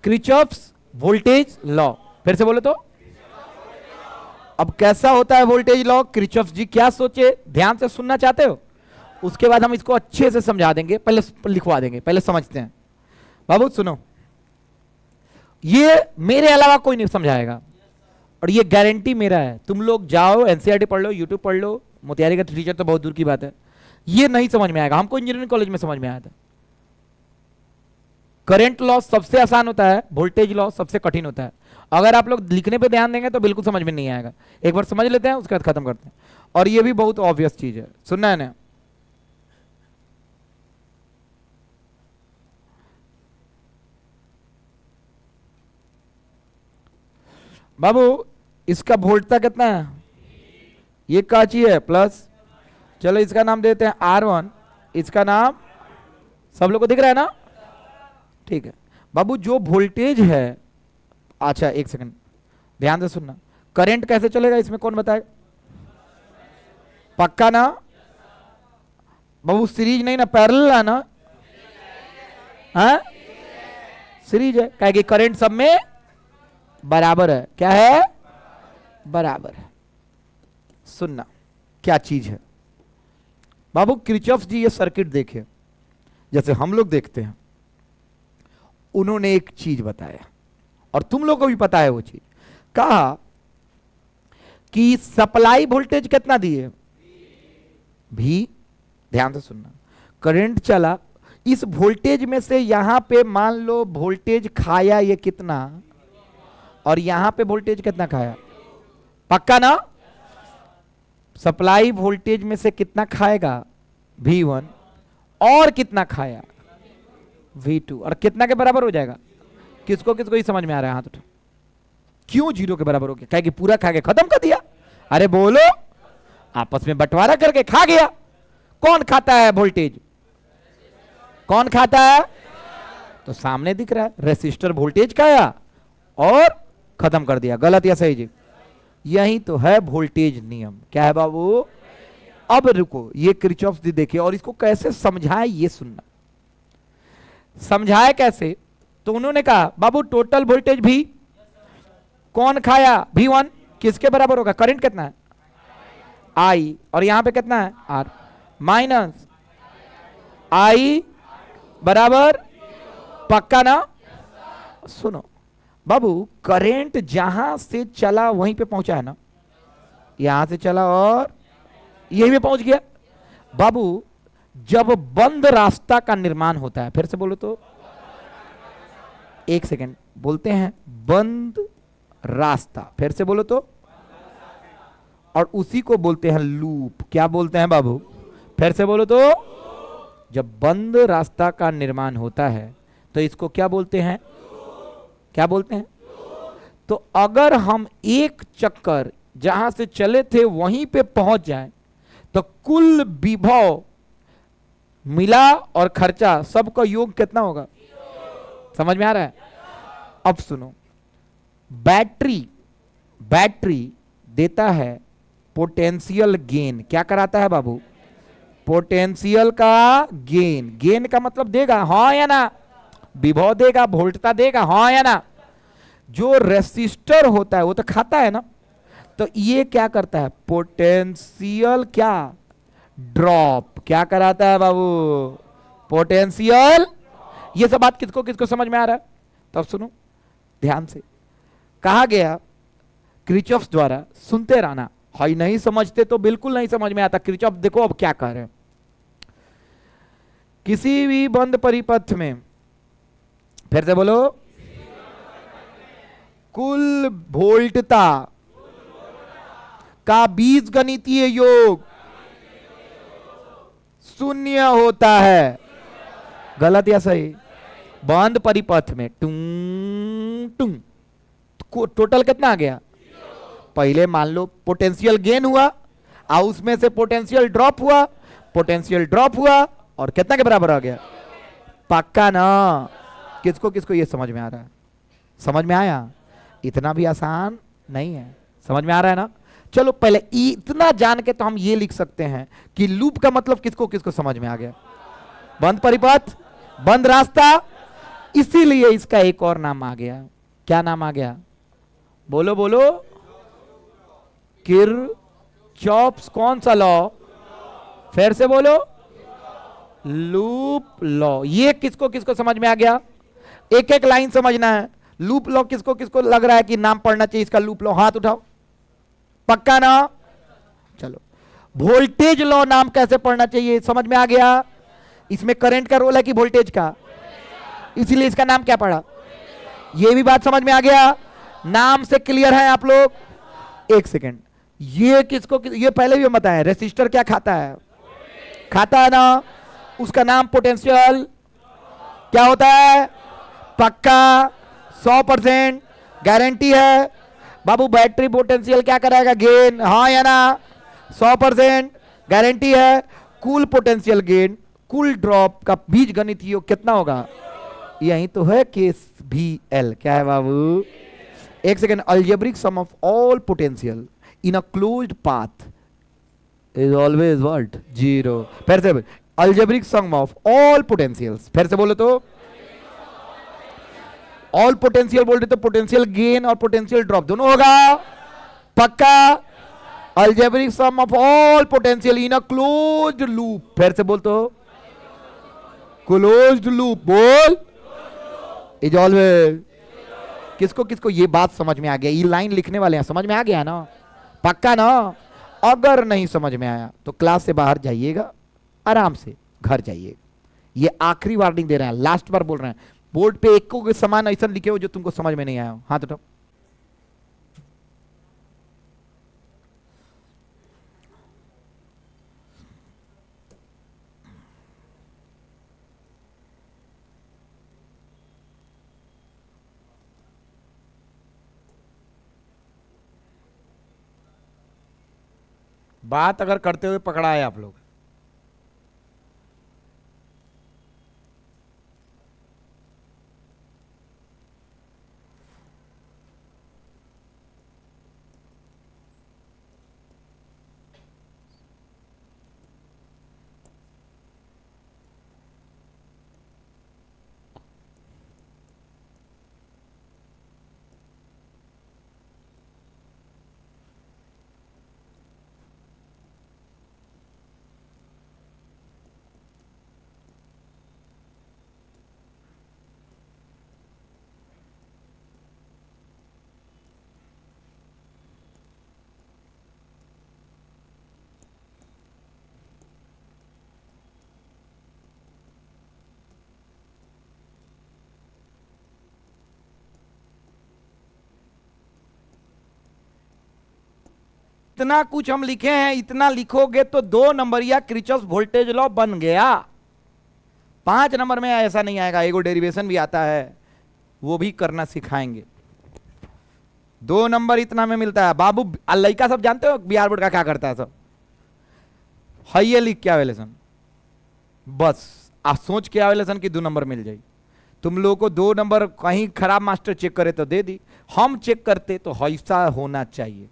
Kirchhoff's voltage law, फिर से बोलो तो। अब कैसा होता है वोल्टेज लॉ? किरचॉफ जी क्या सोचे, ध्यान से सुनना चाहते हो? उसके बाद हम इसको अच्छे से समझा देंगे, पहले लिखवा देंगे, पहले समझते हैं। बाबू सुनो, ये मेरे अलावा कोई नहीं समझाएगा और ये गारंटी मेरा है। तुम लोग जाओ एनसीईआरटी पढ़ लो, यूट्यूब पढ़ लो, मोतिहारी का टीचर तो बहुत दूर की बात है, ये नहीं समझ में आएगा। हमको इंजीनियरिंग कॉलेज में समझ में आया था। करंट लॉ सबसे आसान होता है, वोल्टेज लॉ सबसे कठिन होता है। अगर आप लोग लिखने पे ध्यान देंगे तो बिल्कुल समझ में नहीं आएगा। एक बार समझ लेते हैं, उसके बाद खत्म करते हैं। और ये भी बहुत ऑब्वियस चीज है, सुनना है ना। बाबू इसका वोल्टता कितना है? ये काची है प्लस, चलो इसका नाम देते हैं R1, इसका नाम सब लोग को दिख रहा है ना? ठीक है बाबू, जो वोल्टेज है, अच्छा एक सेकंड ध्यान से सुनना, करंट कैसे चलेगा इसमें कौन बताएगा? पक्का ना बाबू? सीरीज नहीं ना, पैरेलल है ना? हाँ सीरीज है, क्या कि करंट सब में बराबर है। क्या है? बराबर है। सुनना क्या चीज है बाबू। किरचॉफ जी ये सर्किट देखे जैसे हम लोग देखते हैं, उन्होंने एक चीज बताया और तुम लोग को भी पता है वो चीज। कहा कि सप्लाई वोल्टेज कितना दिए? भी, ध्यान से सुनना, करंट चला, इस वोल्टेज में से यहां पे मान लो वोल्टेज खाया ये कितना, और यहां पे वोल्टेज कितना खाया? पक्का ना? सप्लाई वोल्टेज में से कितना खाएगा? V1, और कितना खाया? V2, और कितना के बराबर हो जाएगा? किसको किसको ही समझ में आ रहा है? हाथ उठो। क्यों 0 के बराबर हो गया? क्या कि पूरा खा के खत्म कर दिया? अरे बोलो, आपस में बंटवारा करके खा गया। कौन खाता है वोल्टेज? कौन खाता है? तो सामने दिख रहा है, रेसिस्टर वोल्टेज खाया और खत्म कर दिया। गलत या सही जी? यही तो है वोल्टेज नियम। क्या है बाबू? अब रुको, ये किरचॉफ जी देखिए और इसको कैसे समझाए ये सुनना। समझाए कैसे? तो उन्होंने कहा बाबू टोटल वोल्टेज भी कौन खाया? V1 किसके बराबर होगा? करंट कितना है? I, और यहां पे कितना है? R, माइनस I बराबर, पक्का ना? सुनो बाबू, करंट जहां से चला वहीं पे पहुंचा है ना? यहां से चला और यहीं पे पहुंच गया। बाबू जब बंद रास्ता का निर्माण होता है, फिर से बोलो तो, एक सेकेंड बोलते हैं, बंद रास्ता, फिर से बोलो तो, और उसी को बोलते हैं लूप। क्या बोलते हैं बाबू? फिर से बोलो तो। जब बंद रास्ता का निर्माण होता है तो इसको क्या बोलते हैं? क्या बोलते हैं? तो अगर हम एक चक्कर जहां से चले थे वहीं पे पहुंच जाए तो कुल विभव मिला और खर्चा सबका योग कितना होगा? समझ में आ रहा है? अब सुनो, बैटरी देता है पोटेंशियल गेन। क्या कराता है बाबू? पोटेंशियल का गेन। गेन का मतलब देगा, हाँ या ना? विभव देगा, वोल्टता देगा, हाँ या ना? जो रेसिस्टर होता है वो तो खाता है ना? तो ये क्या करता है? पोटेंशियल क्या? ड्रॉप। क्या कराता है बाबू? पोटेंशियल। ये सब बात किसको किसको समझ में आ रहा है? तब सुनो ध्यान से, कहा गया किरचॉफ द्वारा, सुनते रहना, हाई नहीं समझते तो बिल्कुल नहीं समझ में आता। किरचॉफ देखो अब क्या कर रहे हैं। किसी भी बंद परिपथ में, फिर से बोलो, कुल वोल्टता का बीजगणितीय योग शून्य होता है। गलत या सही? बंद परिपथ में टूं टूं टोटल कितना आ गया? पहले मान लो पोटेंशियल गेन हुआ और उसमें से पोटेंशियल ड्रॉप हुआ, पोटेंशियल ड्रॉप हुआ और कितना के बराबर आ गया? पक्का ना? किसको किसको ये समझ में आ रहा है? समझ में आया? इतना भी आसान नहीं है। समझ में आ रहा है ना? चलो पहले इतना जान के तो हम ये लिख सकते हैं कि लूप का मतलब किसको किसको समझ में आ गया? बंद परिपथ, बंद रास्ता, इसीलिए इसका एक और नाम आ गया। क्या नाम आ गया? बोलो बोलो। किरचॉफ्स कौन सा लॉ? फिर से बोलो। Loop law. ये किसको किसको समझ में आ गया? एक एक लाइन समझना है। लूप लॉ किसको किसको लग रहा है कि नाम पढ़ना चाहिए इसका? लूप लॉ हाथ उठाओ। पक्का ना? चलो। वोल्टेज लॉ नाम कैसे पढ़ना चाहिए समझ में आ गया? इसमें करंट का रोल है कि वोल्टेज का? इसीलिए इसका नाम क्या पड़ा? ये भी बात समझ में आ गया? नाम से क्लियर है आप लोग? एक सेकेंड, ये किसको ये पहले भी हम बताएं, रेसिस्टर क्या खाता है? खाता है ना? उसका नाम पोटेंशियल क्या होता है? पक्का 100% गारंटी है। बाबू बैटरी पोटेंशियल क्या कराएगा? गेन। हाँ या ना? 100% गारंटी है। कुल पोटेंशियल गेन, कुल ड्रॉप का बीज गणित योग कितना होगा? यही तो है केस भी एल। क्या है बाबू? एक second. Algebraic sum of all potential in a closed path is always what? 0। फिर से algebraic sum of all potentials. फिर से बोलो तो। ऑल पोटेंशियल बोल रहे तो पोटेंशियल गेन और पोटेंशियल ड्रॉप दोनों होगा। पक्का? Algebraic sum of all potential in a closed loop. फिर से बोल तो। क्लोज्ड लूप बोल। Is always. किसको किसको ये बात समझ में आ गया? ये लाइन लिखने वाले हैं, समझ में आ गया ना? पक्का ना? अगर नहीं समझ में आया तो क्लास से बाहर जाइएगा, आराम से घर जाइए। ये आखिरी वार्निंग दे रहे हैं, लास्ट बार बोल रहे हैं। बोर्ड पे एक को समान ऐसा लिखे हो जो तुमको समझ में नहीं आया हो, हाथ उठाओ। बात अगर करते हुए पकड़ा है आप लोग। इतना कुछ हम लिखे हैं, इतना लिखोगे तो 2 नंबरिया किरचॉफ वोल्टेज लॉ बन गया। 5 नंबर में ऐसा नहीं आएगा। एगो डेरिवेशन भी आता है, वो भी करना सिखाएंगे। 2 नंबर इतना में मिलता है बाबू। लड़का सब जानते हो बिहार बोर्ड का क्या करता है? सब हाइये लिख के आवेलेसन, बस आप सोच के आवेलेसन कि 2 नंबर मिल जाए। तुम लोगों को 2 नंबर कहीं खराब मास्टर चेक करे तो दे दी, हम चेक करते तो ऐसा होना चाहिए।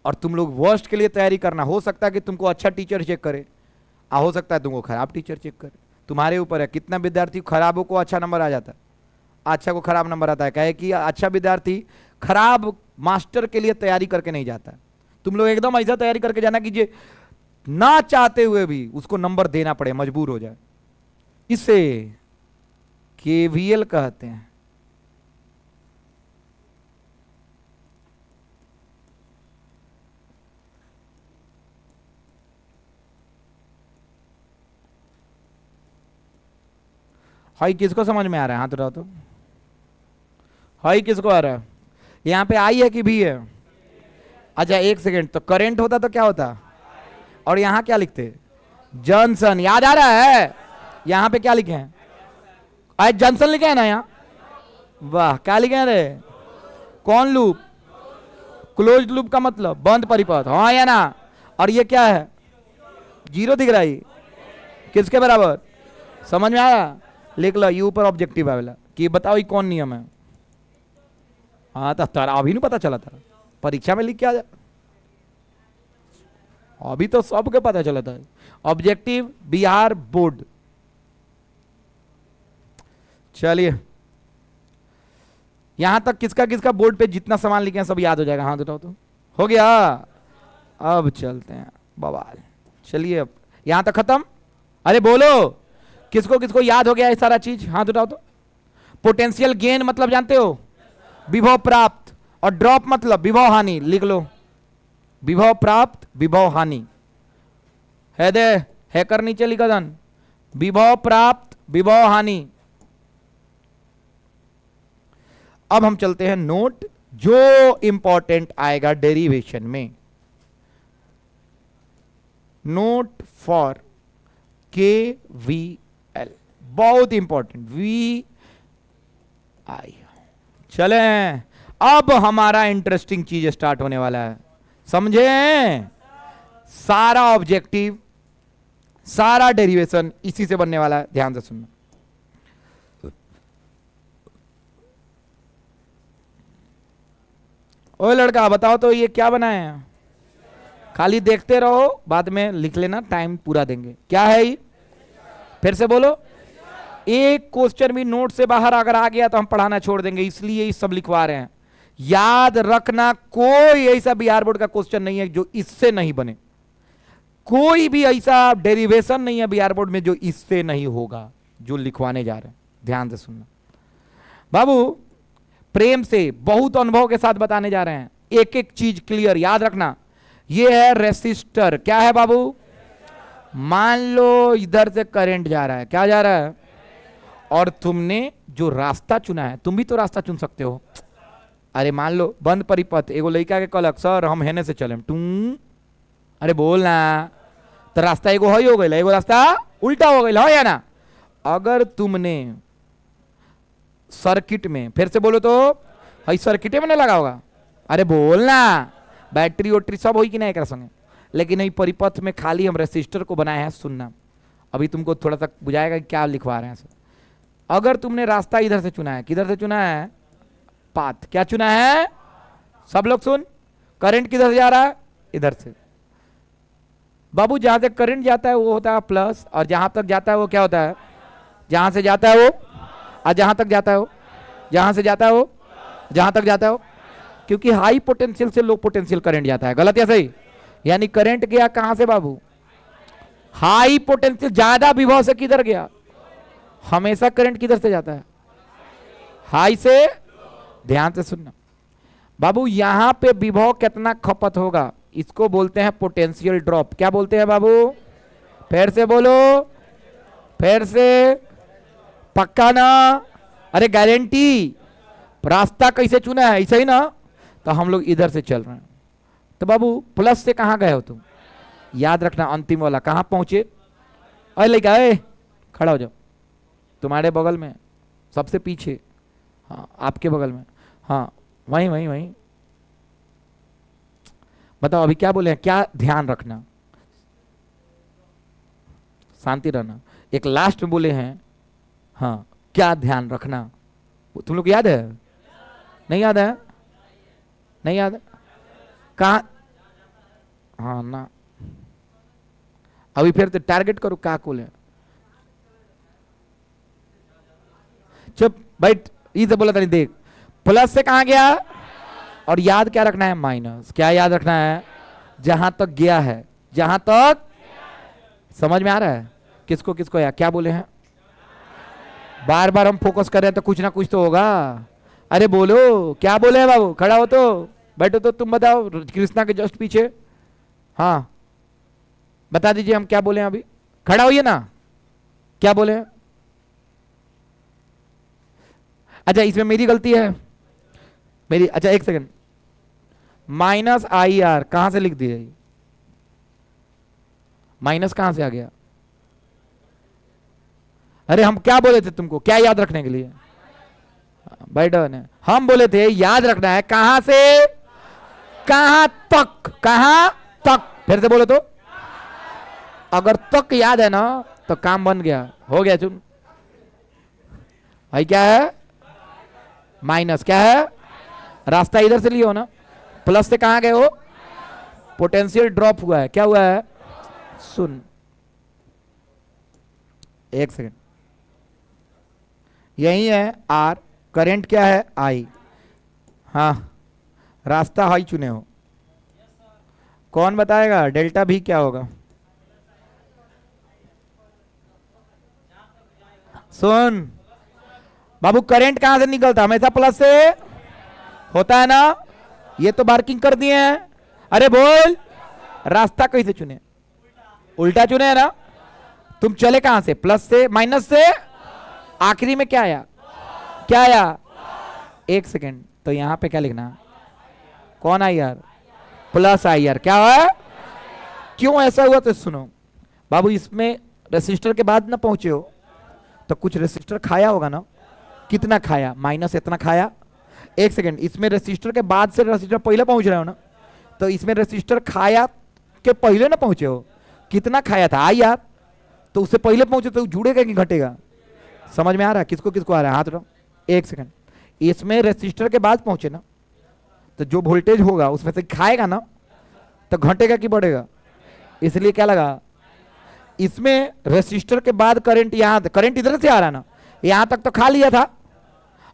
और तुम लोग वर्स्ट के लिए तैयारी करना। हो सकता है कि तुमको अच्छा टीचर चेक करे, हो सकता है तुमको खराब टीचर चेक करे। तुम्हारे ऊपर है। कितना विद्यार्थी खराबों को अच्छा नंबर आ जाता है, अच्छा को खराब नंबर आता है। कहे कि अच्छा विद्यार्थी खराब मास्टर के लिए तैयारी करके नहीं जाता। तुम लोग एकदम ऐसा तैयारी करके जाना कि ना चाहते हुए भी उसको नंबर देना पड़े, मजबूर हो जाए। इसे केवीएल कहते हैं। हाई किसको समझ में आ रहा है? हाथ उठाओ तो। हाई किसको आ रहा है? यहां पे आई है कि भी है? अच्छा एक सेकेंड, तो करंट होता तो क्या होता? और यहां क्या लिखते? जॉनसन। याद आ रहा है? यहां पे क्या लिखे हैं? आज जॉनसन लिखे हैं ना यहां? वाह, क्या लिखे हैं रे? कौन लूप? क्लोज्ड लूप का मतलब बंद परिपथ। हाँ या ना? और ये क्या है? 0 दिख रहा है। किसके बराबर? समझ में आया? लिख लो, यू ऊपर ऑब्जेक्टिव आवेला कि बताओ ये कौन नियम है। हाँ तो तारा अभी नहीं पता चला था, परीक्षा में लिख के आ जा। अभी तो सबके पता चला था। Objective Bihar board. चलिए यहां तक किसका किसका बोर्ड पे जितना सामान लिखे हैं सब याद हो जाएगा, हाथ उठाओ तो। हो गया। अब चलते हैं बवाल। चलिए अब यहां तक खत्म। अरे बोलो, किसको किसको याद हो गया ये सारा चीज, हाथ उठाओ तो। पोटेंशियल गेन मतलब जानते हो, विभव प्राप्त, और ड्रॉप मतलब विभव हानि। लिख लो, विभव प्राप्त विभव हानि है दे, हैकर नीचे लिखा धन, विभव प्राप्त विभव हानि। अब हम चलते हैं नोट, जो इंपॉर्टेंट आएगा डेरिवेशन में। नोट फॉर के वी एल, बहुत इंपॉर्टेंट, वी आई। चले अब हमारा इंटरेस्टिंग चीज स्टार्ट होने वाला है, समझे? सारा ऑब्जेक्टिव, सारा डेरिवेशन इसी से बनने वाला है, ध्यान से सुनना। ओए लड़का बताओ तो ये क्या बनाए हैं? खाली देखते रहो, बाद में लिख लेना, टाइम पूरा देंगे। क्या है ये? फिर से बोलो। एक क्वेश्चन भी नोट से बाहर अगर आ गया तो हम पढ़ाना छोड़ देंगे, इसलिए ये सब लिखवा रहे हैं। याद रखना, कोई ऐसा बिहार बोर्ड का क्वेश्चन नहीं है जो इससे नहीं बने। कोई भी ऐसा डेरिवेशन नहीं है बिहार बोर्ड में जो इससे नहीं होगा, जो लिखवाने जा रहे हैं। ध्यान से सुनना बाबू, प्रेम से बहुत अनुभव के साथ बताने जा रहे हैं, एक एक चीज क्लियर याद रखना। ये है रेसिस्टर, क्या है बाबू? मान लो इधर से करंट जा रहा है, क्या जा रहा है? और तुमने जो रास्ता चुना है, तुम भी तो रास्ता चुन सकते हो। अरे मान लो बंद परिपथ, एगो लड़का के कहलक सर हम हेने से चले, तुम अरे बोल ना, तो रास्ता एगो हो गई, एगो रास्ता उल्टा हो गई, हो या ना? अगर तुमने सर्किट में, फिर से बोलो तो, हई सर्किट में ना लगा होगा, अरे बोलना, बैटरी वोटरी सब हो कि नहीं एक संगे, लेकिन यही परिपथ में खाली हम रेसिस्टर को बनाए हैं। सुनना, अभी तुमको थोड़ा सा बुझाएगा कि क्या लिखवा रहे हैं। अगर तुमने रास्ता इधर से चुना है, किधर से चुना है? पाथ, क्या चुना है? सब लोग सुन, करंट किधर से जा रहा है? इधर से। बाबू जहां से करंट जाता है वो होता है प्लस, और जहां तक जाता है वो क्या होता है? जहां से जाता है वो, और जहां तक जाता है वो, जहां से जाता है वो, जहां तक जाता है वो। क्योंकि हाई पोटेंशियल से लो पोटेंशियल करंट जाता है, गलत या सही? यानी करंट गया कहां से बाबू? हाई पोटेंशियल, ज्यादा विभव से किधर गया? हमेशा करंट किधर से जाता है? हाई से। ध्यान से सुनना बाबू, यहां पे विभव कितना खपत होगा, इसको बोलते हैं पोटेंशियल ड्रॉप। क्या बोलते हैं बाबू? फिर से बोलो, फिर से, पक्का ना? अरे गारंटी। रास्ता कैसे चुना है? ऐसा ही ना? तो हम लोग इधर से चल रहे हैं, तो बाबू प्लस से कहां गए हो तुम? याद रखना अंतिम वाला कहां पहुंचे? अरे लेके आए, खड़ा हो जाओ, तुम्हारे बगल में, सबसे पीछे, हाँ आपके बगल में, हाँ वहीं वहीं वहीं। बताओ अभी क्या बोले हैं? क्या ध्यान रखना? शांति रहना। एक लास्ट में बोले हैं, हाँ क्या ध्यान रखना? तुम लोग याद है? नहीं याद है? नहीं याद है? कहा? हाँ ना, अभी फिर तो टारगेट करो, क्या बोले? चुप बैठ, इसे बोला था नहीं, देख प्लस से कहां गया, और याद क्या रखना है? माइनस। क्या याद रखना है? जहां तक गया है, जहां तक। समझ में आ रहा है? किसको किसको या क्या बोले हैं? बार बार हम फोकस कर रहे हैं तो कुछ ना कुछ तो होगा। अरे बोलो, क्या बोले हैं बाबू? खड़ा हो तो, बैठो तो, तुम बताओ, कृष्णा के जस्ट पीछे, हाँ बता दीजिए हम क्या बोले हैं अभी। खड़ा होइए ना, क्या बोले हैं? अच्छा इसमें मेरी गलती है, मेरी। अच्छा एक सेकंड, माइनस आई आर कहां से लिख दिया? माइनस कहां से आ गया? अरे हम क्या बोले थे तुमको, क्या याद रखने के लिए? बैठो ने, हम बोले थे याद रखना है कहां से कहां तक, कहां तक। फिर से बोलो तो, अगर तक याद है ना तो काम बन गया, हो गया चुन। भाई क्या है? माइनस। क्या है? रास्ता इधर से लियो ना, प्लस से कहां गए हो? पोटेंशियल ड्रॉप हुआ है, क्या हुआ है? सुन एक सेकंड, यही है आर, करंट क्या है? आई, हाँ, रास्ता हाई चुने हो। कौन बताएगा डेल्टा भी क्या होगा? सुन बाबू, करंट कहां से निकलता? हमेशा प्लस से होता है ना। ये तो मार्किंग कर दिए हैं। अरे बोल, रास्ता कैसे चुने? उल्टा चुने है ना। तुम चले कहां से? प्लस से, माइनस से, आखिरी में क्या आया? क्या आया? एक सेकेंड, तो यहां पे क्या लिखना? कौन आई यार? प्लस आई यार। क्या हुआ? क्यों ऐसा हुआ? तो सुनो बाबू, इसमें रेसिस्टर के बाद ना पहुंचे हो तो कुछ रेसिस्टर खाया होगा ना। कितना खाया? माइनस इतना खाया। एक सेकेंड, इसमें रेसिस्टर के बाद से रेसिस्टर पहले पहुंच रहे हो ना, तो इसमें रेसिस्टर खाया के पहले ना पहुंचे हो। कितना खाया था? आई यार। तो उससे पहले पहुंचे तो जुड़ेगा कि घटेगा? समझ में आ रहा है? किसको किसको आ रहा है? हाथ उठाओ। एक सेकेंड, इसमें रेसिस्टर के बाद पहुंचे ना, तो जो वोल्टेज होगा उसमें से खाएगा ना, तो घटेगा कि बढ़ेगा? इसलिए क्या लगा? इसमें रेसिस्टर के बाद करंट, यहां करंट इधर से आ रहा है ना, यहां तक तो खा लिया था।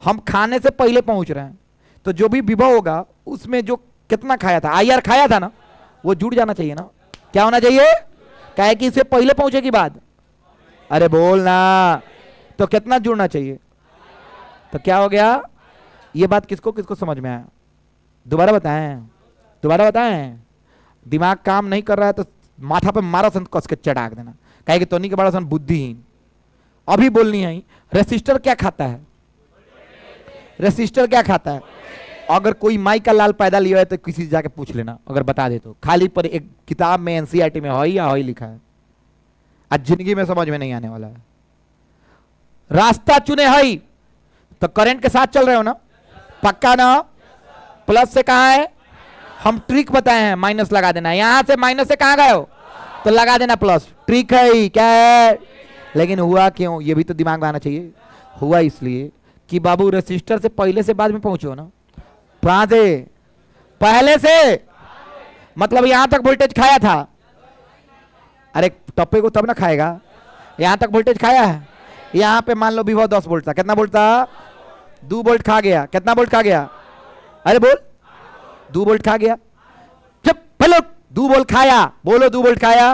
हम खाने से पहले पहुंच रहे हैं, तो जो भी विभव होगा उसमें जो कितना खाया था, आई आर खाया था ना, वो जुड़ जाना चाहिए ना। क्या होना चाहिए? क्या है कि इससे पहले पहुंचे कि बाद? अरे बोल ना। तो कितना जुड़ना चाहिए? तो क्या हो गया? ये बात किसको किसको समझ में आया? दोबारा बताएं, दोबारा बताएं। दिमाग काम नहीं कर रहा है तो माथा पे मारा सन, कस के चढ़ा देना। कहे कि तोनी के बड़ा सन बुद्धिहीन। अभी बोलनी है, रेसिस्टर क्या खाता है? रेसिस्टर क्या खाता है? अगर कोई माई का लाल पैदा लिया है तो किसी से जाके पूछ लेना, अगर बता दे तो। खाली पर एक किताब में एनसीईआरटी में हई या हई लिखा है, आज जिंदगी में समझ में नहीं आने वाला है। रास्ता चुने हई तो करंट के साथ चल रहे हो ना, पक्का ना। प्लस से कहां है? हम ट्रिक बताए हैं, माइनस लगा देना। यहां से माइनस से कहां गए हो तो लगा देना प्लस। ट्रिक है ही, क्या है? लेकिन हुआ क्यों? ये भी तो दिमाग में आना चाहिए। हुआ इसलिए कि बाबू रेसिस्टर से पहले से बाद में पहुंचे हो ना। कहां से? पहले से। मतलब यहां तक वोल्टेज खाया था। अरे टप्पे को तब ना खाएगा। यहां तक वोल्टेज खाया है। यहां पे मान लो विभव 10 वोल्ट था। कितना वोल्ट था? 2 वोल्ट खा गया। कितना वोल्ट खा गया? अरे बोल, 2 वोल्ट खा गया। जब बोलो 2 वोल्ट खाया, बोलो 2 वोल्ट खाया।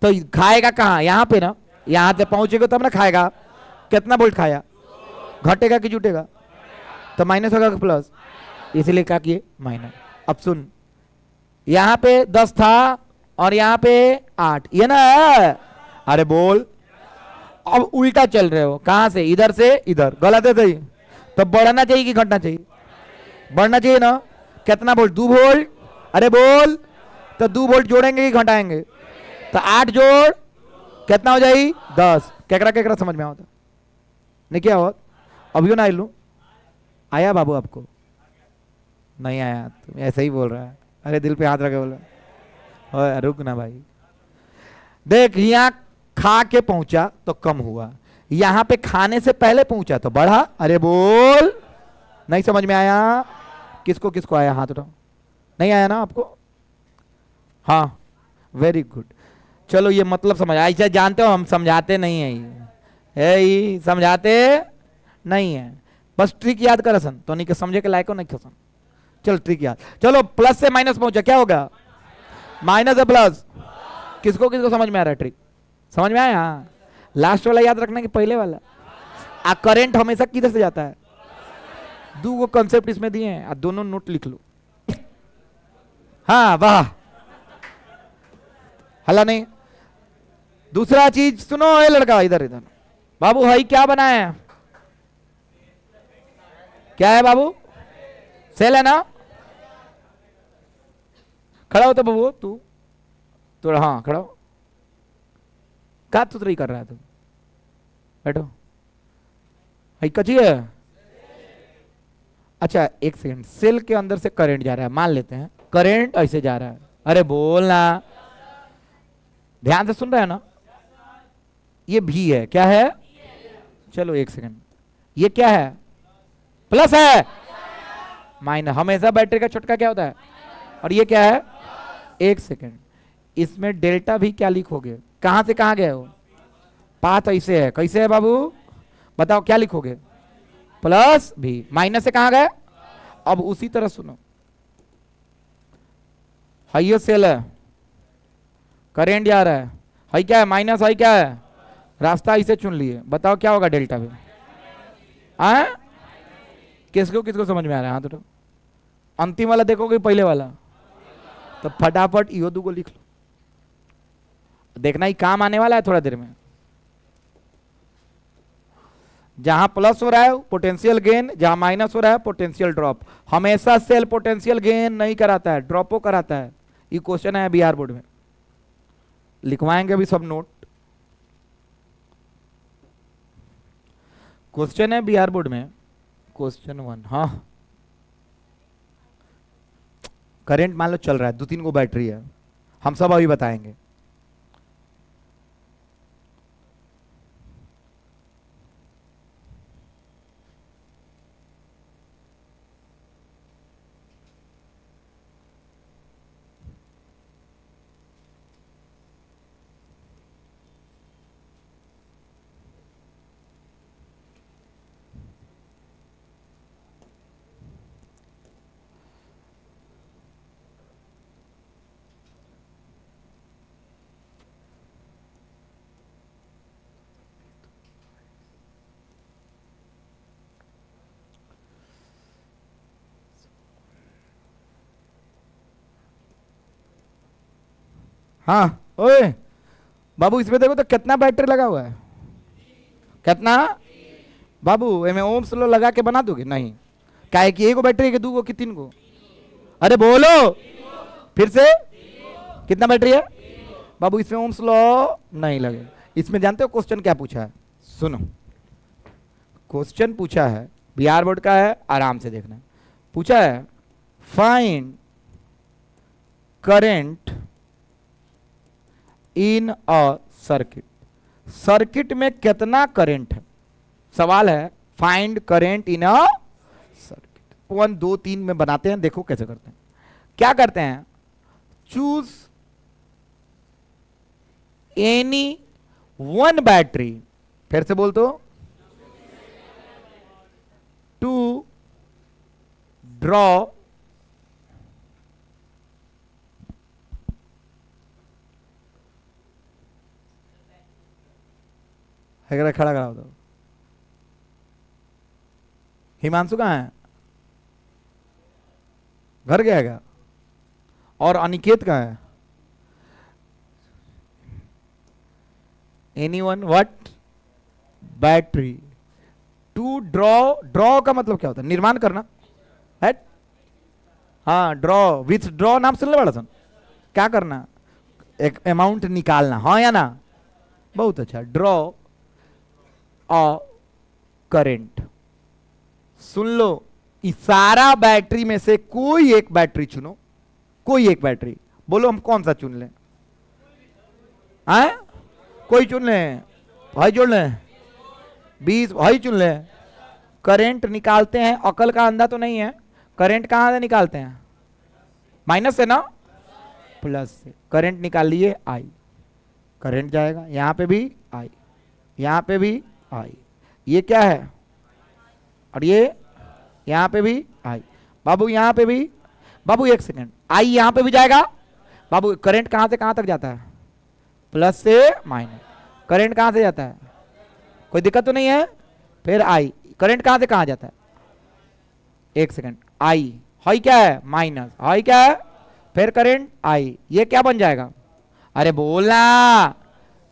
तो खाएगा कहां? यहां पे ना। यहां से पहुंचेगा तब ना खाएगा। कितना वोल्ट खाया? घटेगा कि जुटेगा? तो माइनस होगा कि प्लस? इसलिए क्या किए? माइनस। अब सुन, यहां पे 10 था और यहां पे 8, ये ना। अरे बोल, अब उल्टा चल रहे हो। कहां से? इधर से इधर। गलत है सही? तो बढ़ना चाहिए कि घटना चाहिए? बढ़ना चाहिए ना। कितना वोल्ट? 2 वोल्ट। अरे बोल, तो 2 वोल्ट जोड़ेंगे कि घटाएंगे? तो 8 जोड़ कितना हो जाएगी? 10। केकरा केकरा समझ में आता नहीं? क्या हो अभी ना लू? आया बाबू आपको? नहीं आया? तुम ऐसे ही बोल रहा है। अरे दिल पे हाथ रखे बोल रहा है। रुक ना भाई, देख, यहां खा के पहुंचा तो कम हुआ, यहां पे खाने से पहले पहुंचा तो बढ़ा। अरे बोल, नहीं समझ में आया? किसको किसको आया? हाथ उठाओ। नहीं आया ना आपको? हाँ, वेरी गुड। चलो ये मतलब समझ आया। ऐसा जानते हो हम समझाते नहीं है ये समझाते नहीं है, बस ट्रिक याद कर सन तो नहीं के समझे के लायक हो नहीं सन। चलो ट्रिक याद। चलो प्लस से माइनस पहुंचा, क्या होगा? माइनस है प्लस। किसको किसको समझ में आ रहा है? ट्रिक समझ में आया? लास्ट वाला याद रखना कि पहले वाला। आ करंट हमेशा किधर से जाता है? 2 कॉन्सेप्ट इसमें दिए हैं, दोनों नोट लिख लो। हाँ वाह, हला नहीं। दूसरा चीज सुनो, ये लड़का इधर इधर। बाबू हाई क्या बनाया है? क्या है बाबू? सेल है ना? खड़ा हो तो बाबू, तू थोड़ा, हाँ खड़ा हो। का तुतरी कर रहा है तू? बैठो। हाई कची है? अच्छा एक सेकंड, सेल के अंदर से करंट जा रहा है, मान लेते हैं करंट ऐसे जा रहा है। अरे बोलना, ध्यान से सुन रहे हैं ना? ये भी है, क्या है? चलो एक सेकंड, ये क्या है? प्लस है। माइनस, हमेशा बैटरी का छुटका क्या होता है? और ये क्या है? एक सेकंड, इसमें डेल्टा भी क्या लिखोगे? कहां से कहां गए हो? पाथ ऐसे है, कैसे है बाबू? बताओ क्या लिखोगे? प्लस भी। माइनस से कहां गए? अब उसी तरह सुनो, हाई सेल है, करेंट जा रहा है, हाई क्या है माइनस, हाई क्या है, रास्ता इसे चुन लिए, बताओ क्या होगा डेल्टा पे? किसको किसको समझ में आ रहा है? हाँ तो अंतिम वाला देखोगे पहले वाला? तो फटाफट यो दू को लिख लो, देखना ही काम आने वाला है थोड़ा देर में। जहां प्लस हो रहा है पोटेंशियल गेन, जहां माइनस हो रहा है पोटेंशियल ड्रॉप। हमेशा सेल पोटेंशियल गेन नहीं कराता है, ड्रॉपो कराता है। ये क्वेश्चन है बिहार बोर्ड में, लिखवाएंगे अभी सब नोट। क्वेश्चन है बिहार बोर्ड में, क्वेश्चन 1। हाँ, करंट मान लो चल रहा है, 2-3 गो बैटरी है, हम सब अभी बताएंगे। हाँ ओए बाबू, इसमें देखो तो कितना बैटरी लगा हुआ है, कितना बाबू? एमे ओम्स लॉ लगा के बना दोगे? नहीं, क्या है कि एक बैटरी के 2 गो कि 3 गो? अरे बोलो फिर से, कितना बैटरी है बाबू? इसमें ओम्स लॉ नहीं लगे। इसमें जानते हो क्वेश्चन क्या पूछा है? सुनो, क्वेश्चन पूछा है, बिहार बोर्ड का है, आराम से देखना। पूछा है find current in a circuit. Circuit में कितना करंट है, सवाल है। Find current in a circuit. 1 2 3 में बनाते हैं, देखो कैसे करते हैं। क्या करते हैं? चूज एनी 1 बैटरी, फिर से बोल दो, टू ड्रॉ खड़ा खड़ा हो दो। हिमांशु कहाँ है? घर गया क्या? और अनिकेत कहाँ है? Anyone what battery to draw. Draw का मतलब क्या होता है? निर्माण करना है। हाँ, ड्रॉ विथ ड्रॉ नाम सुनने वाला सुन, क्या करना? एक अमाउंट निकालना, हाँ या ना? बहुत अच्छा। Draw a current. सुन लो, इशारा बैटरी में से कोई एक बैटरी चुनो, कोई एक बैटरी। बोलो हम कौन सा चुन लें? हैं? कोई चुन लें, भाई चुन लें, 20 भाई चुन लें। करंट निकालते हैं, अकल का अंधा तो नहीं है। करंट कहां से निकालते हैं? माइनस से ना, प्लस से। करंट निकाल लिए, आई। करंट जाएगा, यहां पे भी आई, यहां पे भी आई। ये क्या है? और ये यहां पे भी आई। बाबू यहां पे भी, बाबू एक सेकंड, आई यहां पे भी जाएगा। बाबू करंट कहां से कहां तक जाता है? प्लस से माइनस। करंट कहां से जाता है? कोई दिक्कत तो नहीं है? फिर आई, करंट कहां से कहां जाता है? एक सेकंड, आई, हाई क्या है? माइनस, हाई क्या है? फिर करंट आई, ये क्या बन जाएगा? अरे बोलना,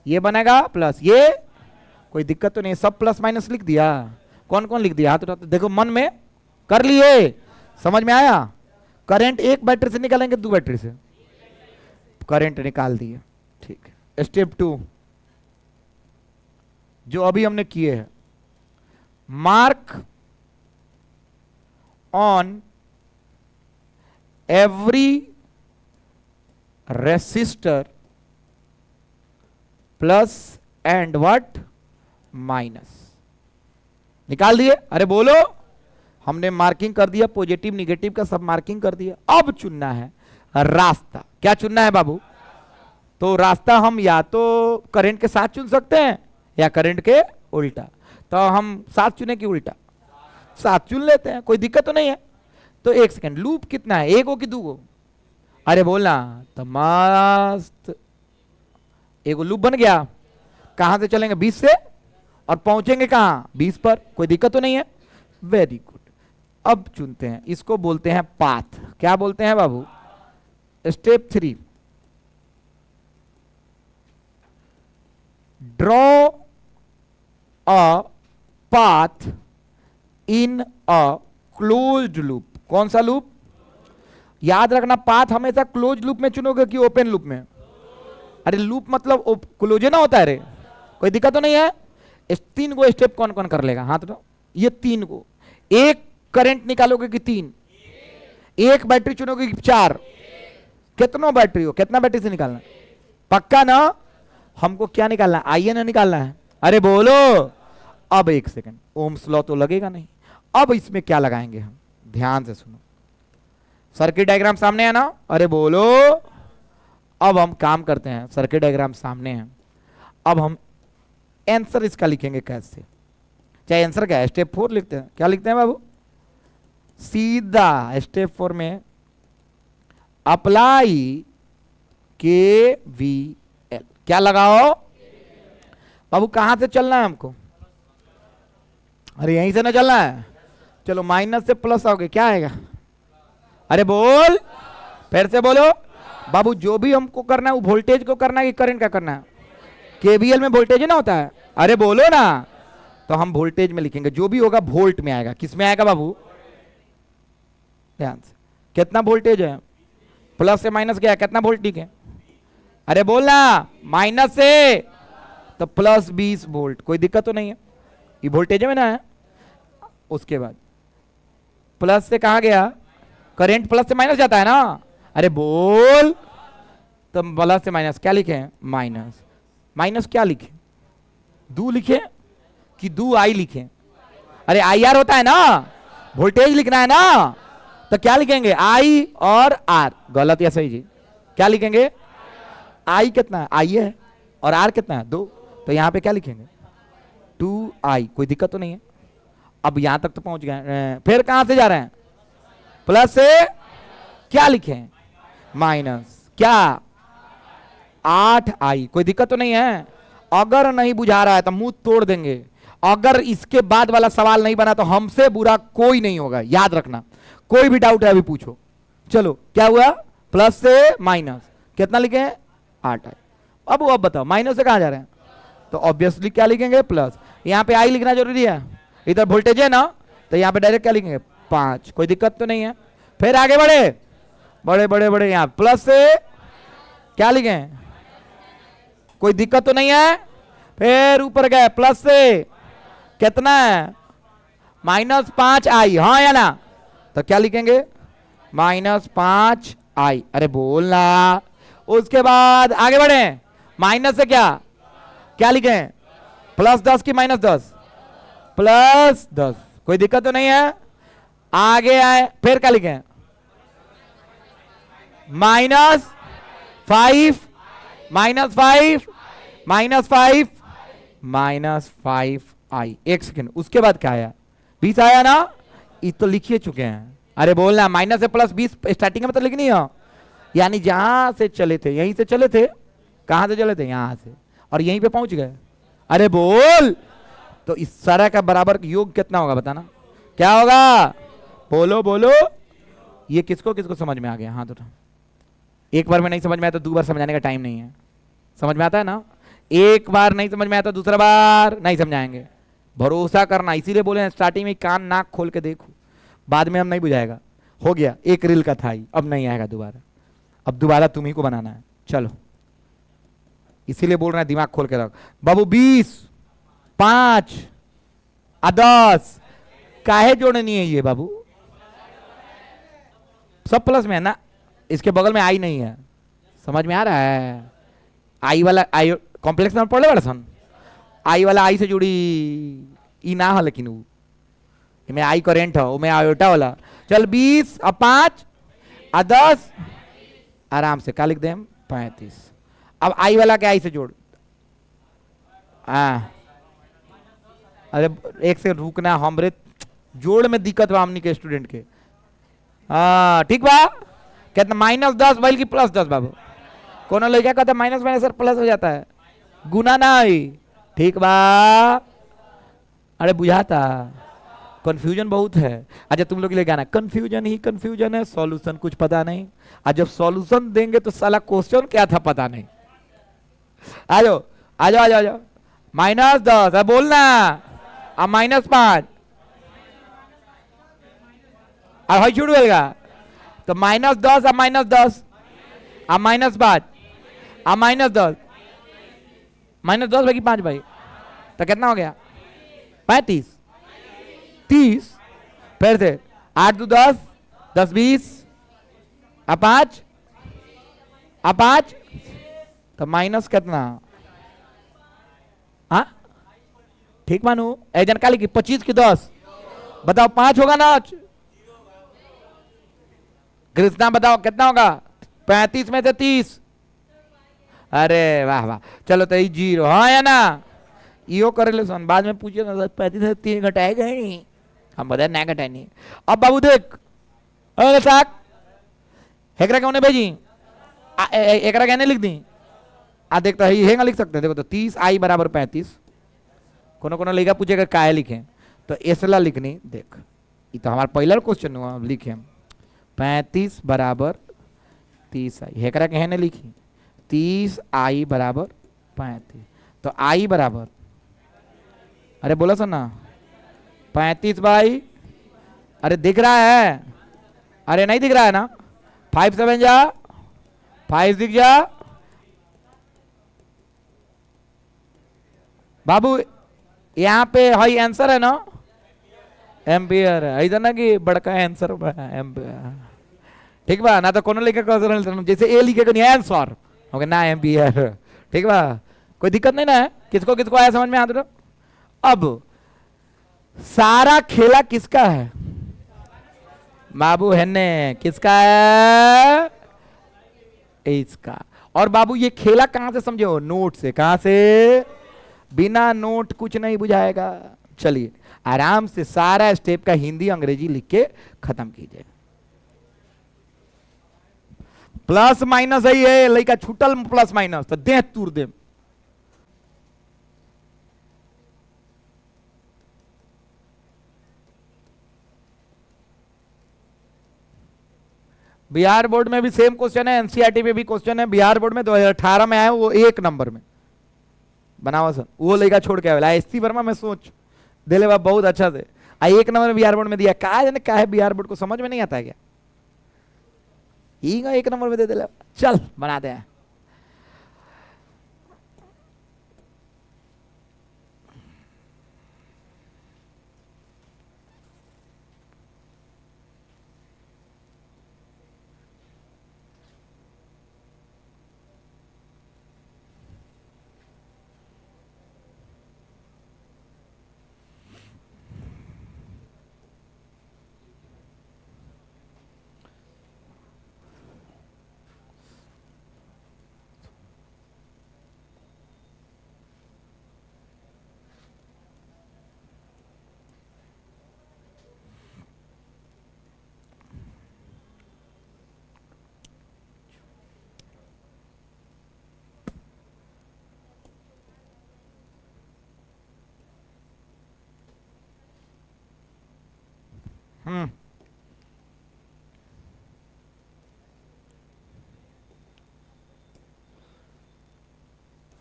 ये बनेगा प्लस, ये कोई दिक्कत तो नहीं, सब प्लस माइनस लिख दिया। कौन कौन लिख दिया? तो देखो मन में कर लिए, समझ में आया? करंट एक बैटरी से निकालेंगे 2 बैटरी से? करंट निकाल दिए, ठीक है। स्टेप 2 जो अभी हमने किए हैं, mark on every resistor plus and what minus. निकाल दिए? अरे बोलो, हमने मार्किंग कर दिया, पॉजिटिव निगेटिव का सब मार्किंग कर दिया। अब चुनना है रास्ता। क्या चुनना है बाबू? तो रास्ता हम या तो करंट के साथ चुन सकते हैं या करंट के उल्टा। तो हम साथ चुने कि उल्टा? साथ चुन लेते हैं, कोई दिक्कत तो नहीं है। तो एक सेकंड, लूप कितना है, एक हो कि दो गो? अरे बोलना तो मस्त, एक लूप बन गया। कहां से चलेंगे? 20 से, और पहुंचेंगे कहां? 20 पर। कोई दिक्कत तो नहीं है? Very good. अब चुनते हैं, इसको बोलते हैं पाथ। क्या बोलते हैं बाबू? Step 3, draw a path in a closed loop. कौन सा लूप? याद रखना, पाथ हमेशा क्लोज लूप में चुनोगे कि ओपन लूप में? अरे लूप मतलब क्लोज ना होता है रे। कोई दिक्कत तो नहीं है? इस 3 को स्टेप कौन कौन कर लेगा हाथ तो? ये 3 को। एक करंट निकालोगे कि 3? एक बैटरी चुनोगे कि 4? कितना बैटरी हो, कितना बैटरी से निकालना? पक्का ना? हमको क्या निकालना है? आईए ना निकालना है। अरे बोलो। अब एक सेकंड, ओम्स लॉ तो लगेगा नहीं। अब इसमें क्या लगाएंगे हम? ध्यान से सुनो, सर्किट डायग्राम सामने है ना? अरे बोलो। अब हम काम करते हैं, सर्किट डायग्राम सामने है। अब हम आंसर इसका लिखेंगे कैसे? चाहे आंसर क्या है, स्टेप 4 लिखते हैं। क्या लिखते हैं बाबू? सीधा स्टेप 4 में अप्लाई KVL। क्या लगाओ बाबू? कहां से चलना है हमको? अरे यहीं से ना चलना है? चलो माइनस से प्लस आओगे, क्या आएगा? अरे बोल, फिर से बोलो बाबू। जो भी हमको करना है वो वोल्टेज को करना है कि करंट का करना है? केवीएल में वोल्टेज ना होता है। अरे बोलो ना। तो हम वोल्टेज में लिखेंगे, जो भी होगा वोल्ट में आएगा। किस में आएगा बाबू? ध्यान से, कितना वोल्टेज है? प्लस से माइनस गया, कितना वोल्ट लिखे? अरे बोलना, माइनस से तो प्लस 20 वोल्ट। कोई दिक्कत तो नहीं है? ये वोल्टेज में ना है। उसके बाद प्लस से कहा गया? करंट प्लस से माइनस जाता है ना? अरे बोल, तो प्लस से माइनस क्या लिखे? माइनस। माइनस क्या लिखे? दो लिखे कि दो आई लिखे? अरे आई आर होता है ना, वोल्टेज लिखना है ना, तो क्या लिखेंगे? आई और आर। गलत या सही जी? क्या लिखेंगे? आई कितना है? आई है। और आर कितना है? 2। तो यहां पे क्या लिखेंगे? 2i। कोई दिक्कत तो नहीं है? अब यहां तक तो पहुंच गए। फिर कहां से जा रहे हैं? प्लस से क्या लिखे? माइनस। क्या? 8i। कोई दिक्कत तो नहीं है? अगर नहीं बुझा रहा है तो मुंह तोड़ देंगे। अगर इसके बाद वाला सवाल नहीं बना तो हमसे बुरा कोई नहीं होगा, याद रखना। कोई भी डाउट है अभी पूछो। चलो क्या हुआ? प्लस से माइनस कितना लिखे हैं? 8i। अब बताओ माइनस से कहां जा रहे हैं? तो ऑब्वियसली क्या लिखेंगे? प्लस। यहां पे आई लिखना जरूरी है, इधर वोल्टेज है ना, तो यहां पे डायरेक्ट क्या लिखेंगे? 5। कोई दिक्कत तो नहीं है? फिर आगे बढ़े, बड़े बड़े बड़े, यहां प्लस से क्या लिखे? कोई दिक्कत तो नहीं है? फिर ऊपर गए, प्लस से कितना है? -5i। हाँ या ना? तो क्या लिखेंगे? -5i। अरे बोलना। उसके बाद आगे बढ़े, माइनस से क्या क्या लिखे? +10 की -10? +10। कोई दिक्कत तो नहीं है? आगे आए, फिर क्या लिखे? -5 -5 एक सेकेंड, उसके बाद क्या आया? 20 आया ना? ये तो लिखिए चुके हैं। अरे बोलना, माइनस से +20 स्टार्टिंग में तो लिखनी है। यानी जहां से चले थे, यहीं से चले थे। कहां से चले थे? यहां से, और यहीं पे पहुंच गए। अरे बोल, तो इस सारा का बराबर योग कितना होगा बताना? क्या होगा? बोलो बोलो। ये किसको किसको समझ में आ गया? हाथ उठा। एक बार में नहीं समझ में आया तो 2 बार समझाने का टाइम नहीं है। समझ में आता है ना? एक बार नहीं समझ में आया तो दूसरा बार नहीं समझाएंगे। भरोसा करना, इसीलिए बोले स्टार्टिंग में कान नाक खोल के देखो, बाद में हम नहीं बुझाएगा। हो गया, एक रील का था ही, अब नहीं आएगा दोबारा। अब दोबारा तुम ही को बनाना है। चलो, इसीलिए बोल रहे हैं दिमाग खोल के रख बाबू। 20 5 10 काहे जोड़नी है ये बाबू? सब प्लस में है ना? इसके बगल में आई नहीं है। समझ में आ रहा है? आई वाला आई कॉम्प्लेक्स में पढ़े बड़ा सन। आई वाला आई से जुड़ी ई ना है, लेकिन वो में आई करेंट है, वो में आयोटा वाला। चल 20 और 5 और 10 आराम से क्या लिख दे? 35। अब आई वाला क्या आई से जोड़? अरे एक से रुकना, हमरे जोड़ में दिक्कत बा हमनी के स्टूडेंट के। हाँ ठीक बा। कहते -10 बल्कि की +10 बाबू। कोनो लड़का कहता माइनस माइनस सर प्लस हो जाता है, गुना ना आई। ठीक बा। अरे बुझाता कंफ्यूजन बहुत है। अच्छा तुम लोग के लिए गाना कंफ्यूजन ही कंफ्यूजन है, सॉल्यूशन कुछ पता नहीं। आज जब सॉल्यूशन देंगे तो साला क्वेश्चन क्या था पता नहीं। आ जाओ आ जाओ आ जाओ आ जाओ। -10 है बोलना। अब -5 अब हई छूट गएगा तो -10 अब -10 अब -5 अब -10 -10 बाकी 5 भाई तो कितना हो गया 35 30 फिर से 8 2 10 10 20 अब 5 तो माइनस कितना। हाँ ठीक मानू ए जन काली की 25 की 10 बताओ 5 होगा ना। कृष्णा बताओ कितना होगा 35 में से 30। अरे वाह वाह चलो तो 0 हाँ या ना यो कर ले सन बाद में पूछिए ना 35 से 3 घटाएगा ही नहीं, हम बताए ना घटाए नहीं। अब बाबू देख साक हेकरा कौन भेजी एकरा कहने लिख दी आ देखता है हेंगा लिख सकते हैं। देखो तो 30 i बराबर 35 कोनो कोनो लिखा पूछेगा काय लिखे तो एसला लिखनी देख ये तो हमारा पहला क्वेश्चन हुआ लिखे 35 बराबर 30 i हेकरा कहने लिखी 30 i बराबर 35 तो i बराबर अरे बोला सर ना 35 बाई अरे दिख रहा है अरे नहीं दिख रहा है ना 5 7 जा 5 दिख जा बाबू यहाँ पे हाई आंसर है ना एम्पियर है इधर ना कि बड़का आंसर एम्पियर ठीक बा ना तो कोनो लिखे जैसे ए लिखे नहीं आंसर ओके ना एम्पियर ठीक बा कोई दिक्कत नहीं ना है किसको किसको आया समझ में आ रहा। अब सारा खेला किसका है बाबू है ने किसका है इसका। और बाबू ये खेला कहां से समझो नोट से कहां से बिना नोट कुछ नहीं बुझाएगा। चलिए आराम से सारा स्टेप का हिंदी अंग्रेजी लिख के खत्म कीजिए। प्लस माइनस ही है लड़का छुटल प्लस माइनस तो दे तूर दे। बिहार बोर्ड में भी सेम क्वेश्चन है एनसीईआरटी में भी क्वेश्चन है बिहार बोर्ड में 2018 में आया वो 1 नंबर में बनावा सर वो लेगा छोड़ के आवेला एससी वर्मा में सोच दिले बा बहुत अच्छा से आ 1 नंबर में बिहार बोर्ड में दिया कहा जाने का है बिहार बोर्ड को समझ में नहीं आता है क्या ही 1 नंबर में दे दिला चल बनाते हैं।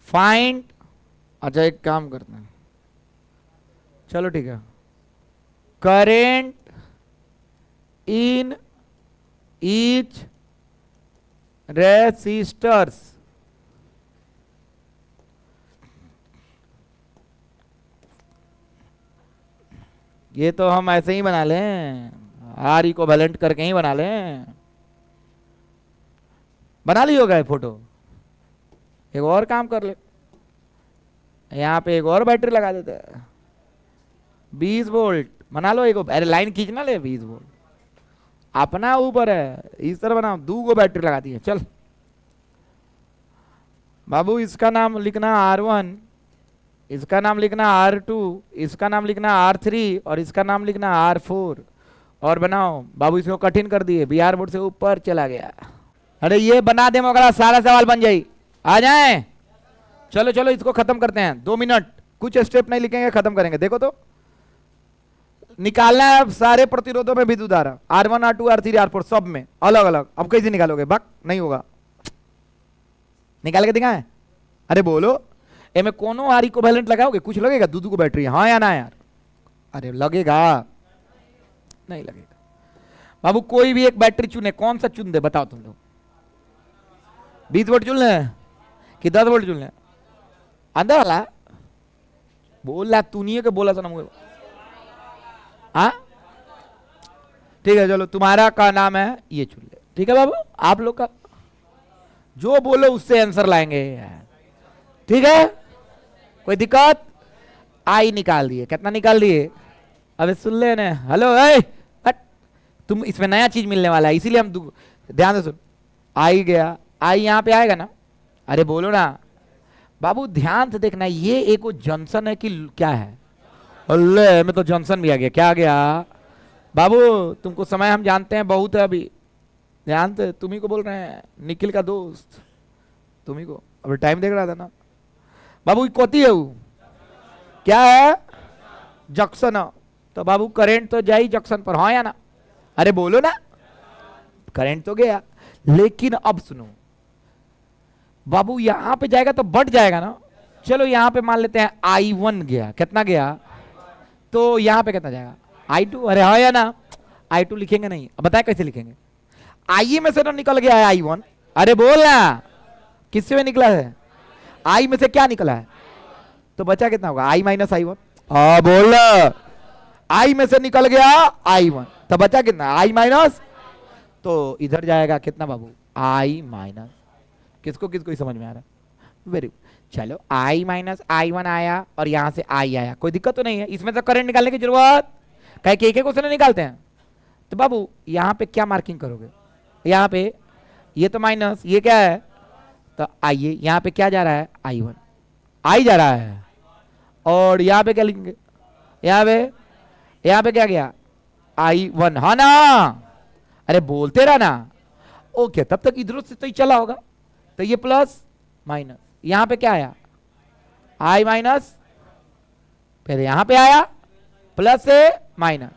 फाइंड अच्छा एक काम करते हैं चलो ठीक है करेंट इन ईच रेसिस्टर्स ये तो हम ऐसे ही बना लें आर इक्विवेलेंट करके ही बना लें बना ली होगा ये फोटो। एक और काम कर ले यहाँ पे एक और बैटरी लगा देते हैं 20 वोल्ट बना लो एक अरे लाइन खींचना ले 20 वोल्ट अपना ऊपर है इस तरह बनाओ 2 बैटरी लगा दी है। चल बाबू इसका नाम लिखना R1 इसका नाम लिखना R2 इसका नाम लिखना R3 और इसका नाम लिखना R4 और बनाओ बाबू, इसको कठिन कर दिए, बिहार बोर्ड से ऊपर चला गया। अरे ये बना दे मगरा, सारा सवाल बन जाए। आ जाए, चलो चलो इसको खत्म करते हैं, 2 मिनट, कुछ स्टेप नहीं लिखेंगे, खत्म करेंगे। देखो तो निकालना है सारे प्रतिरोधों में विद्युत धारा, R1 R2 R3 R4 सब में अलग अलग। अब कैसे निकालोगे? बक नहीं होगा, निकाल के दिखाएं। अरे बोलो, ए में कोनो आर इक्विवेलेंट लगाओगे? कुछ लगेगा? दूध को बैटरी, हाँ या ना यार? अरे लगेगा, नहीं लगेगा। बाबू कोई भी एक बैटरी चुने, कौन सा चुन दे बताओ तुम लोग? 20 वोल्ट चुन ले कि 10 वोल्ट चुन ले? अंदर वाला बोल रहा, तू नहीं है कि बोला था मुझे? हाँ ठीक है, चलो तुम्हारा का नाम है ये चुन ले, ठीक है बाबू। आप लोग का जो बोलो उससे आंसर लाएंगे, ठीक है? कोई दिक्कत? आई निकाल दिए, कितना निकाल दिए? अबे सुन ले ने, हेलो हट, तुम इसमें नया चीज मिलने वाला है, इसीलिए हम ध्यान से सुन। आई गया, आई यहाँ पे आएगा ना? अरे बोलो ना बाबू, ध्यान से देखना, ये एक जंक्शन है कि क्या है? अल्ले में तो जंक्शन भी आ गया। क्या आ गया बाबू? तुमको समय हम जानते हैं बहुत है अभी, ध्यान से, तुम्ही को बोल रहे हैं, निखिल का दोस्त, तुम्ही को। अभी टाइम देख रहा था ना बाबू, कोती है वो, क्या है? जंक्शन। तो बाबू करंट तो जाई जंक्शन पर, हाँ या ना? अरे बोलो ना, करंट तो गया, लेकिन अब सुनो बाबू, यहां पे जाएगा तो बढ़ जाएगा ना। चलो यहां पे मान लेते हैं I1 गया, कितना गया? तो यहां पे कितना जाएगा? I2। अरे हाँ या ना? I2 लिखेंगे नहीं, अब बताए कैसे लिखेंगे? आई में से तो निकल गया है I1। अरे बोल ना, किससे में निकला है? आई में से क्या निकला है? तो बचा कितना होगा? I minus I1। हाँ बोल, आई में से निकल गया I1, तो बचा कितना? I माइनस, तो इधर जाएगा कितना बाबू? I माइनस, किसको किसको समझ में आ रहा है? Very good. चलो I माइनस I1 आया और यहां से I आया, कोई दिक्कत तो नहीं है, इसमें तो करंट निकालने की जरूरत, कहीं एक एक क्वेश्चन निकालते हैं। तो बाबू यहां पे क्या मार्किंग करोगे? यहाँ पे ये तो माइनस, ये क्या है? तो आइए यहाँ पे क्या जा रहा है? I1, आई जा रहा है। और यहाँ पे क्या लिखेंगे? यहाँ पे क्या गया? I1, हाँ ना? अरे बोलते रहा ना। ओके, तब तक इधर से तो ही चला होगा, तो ये प्लस माइनस, यहाँ पे क्या आया? I माइनस, फिर यहाँ पे आया प्लस से माइनस,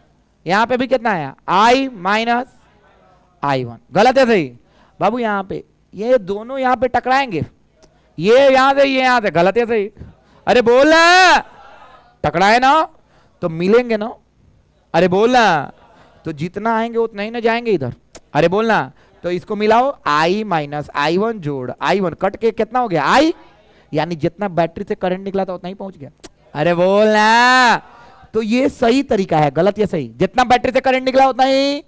यहाँ पे भी कितना आया? I minus I1। गलत है सही बाबू? यहाँ पे ये दोनों यहाँ पे टकराएंगे, ये यहाँ से ये यहाँ से, गलत है सही? अरे बोल ना, टकराए ना तो मिलेंगे ना। अरे बोलना, तो जितना आएंगे उतना ही ना जाएंगे इधर। अरे बोलना, तो इसको मिलाओ, I माइनस I1 जोड़ I1 कट के कितना हो गया? I, यानी जितना बैटरी से करंट निकला था उतना ही पहुंच गया। अरे बोलना, तो ये सही तरीका है, गलत या सही? जितना बैटरी से करंट निकला उतना ही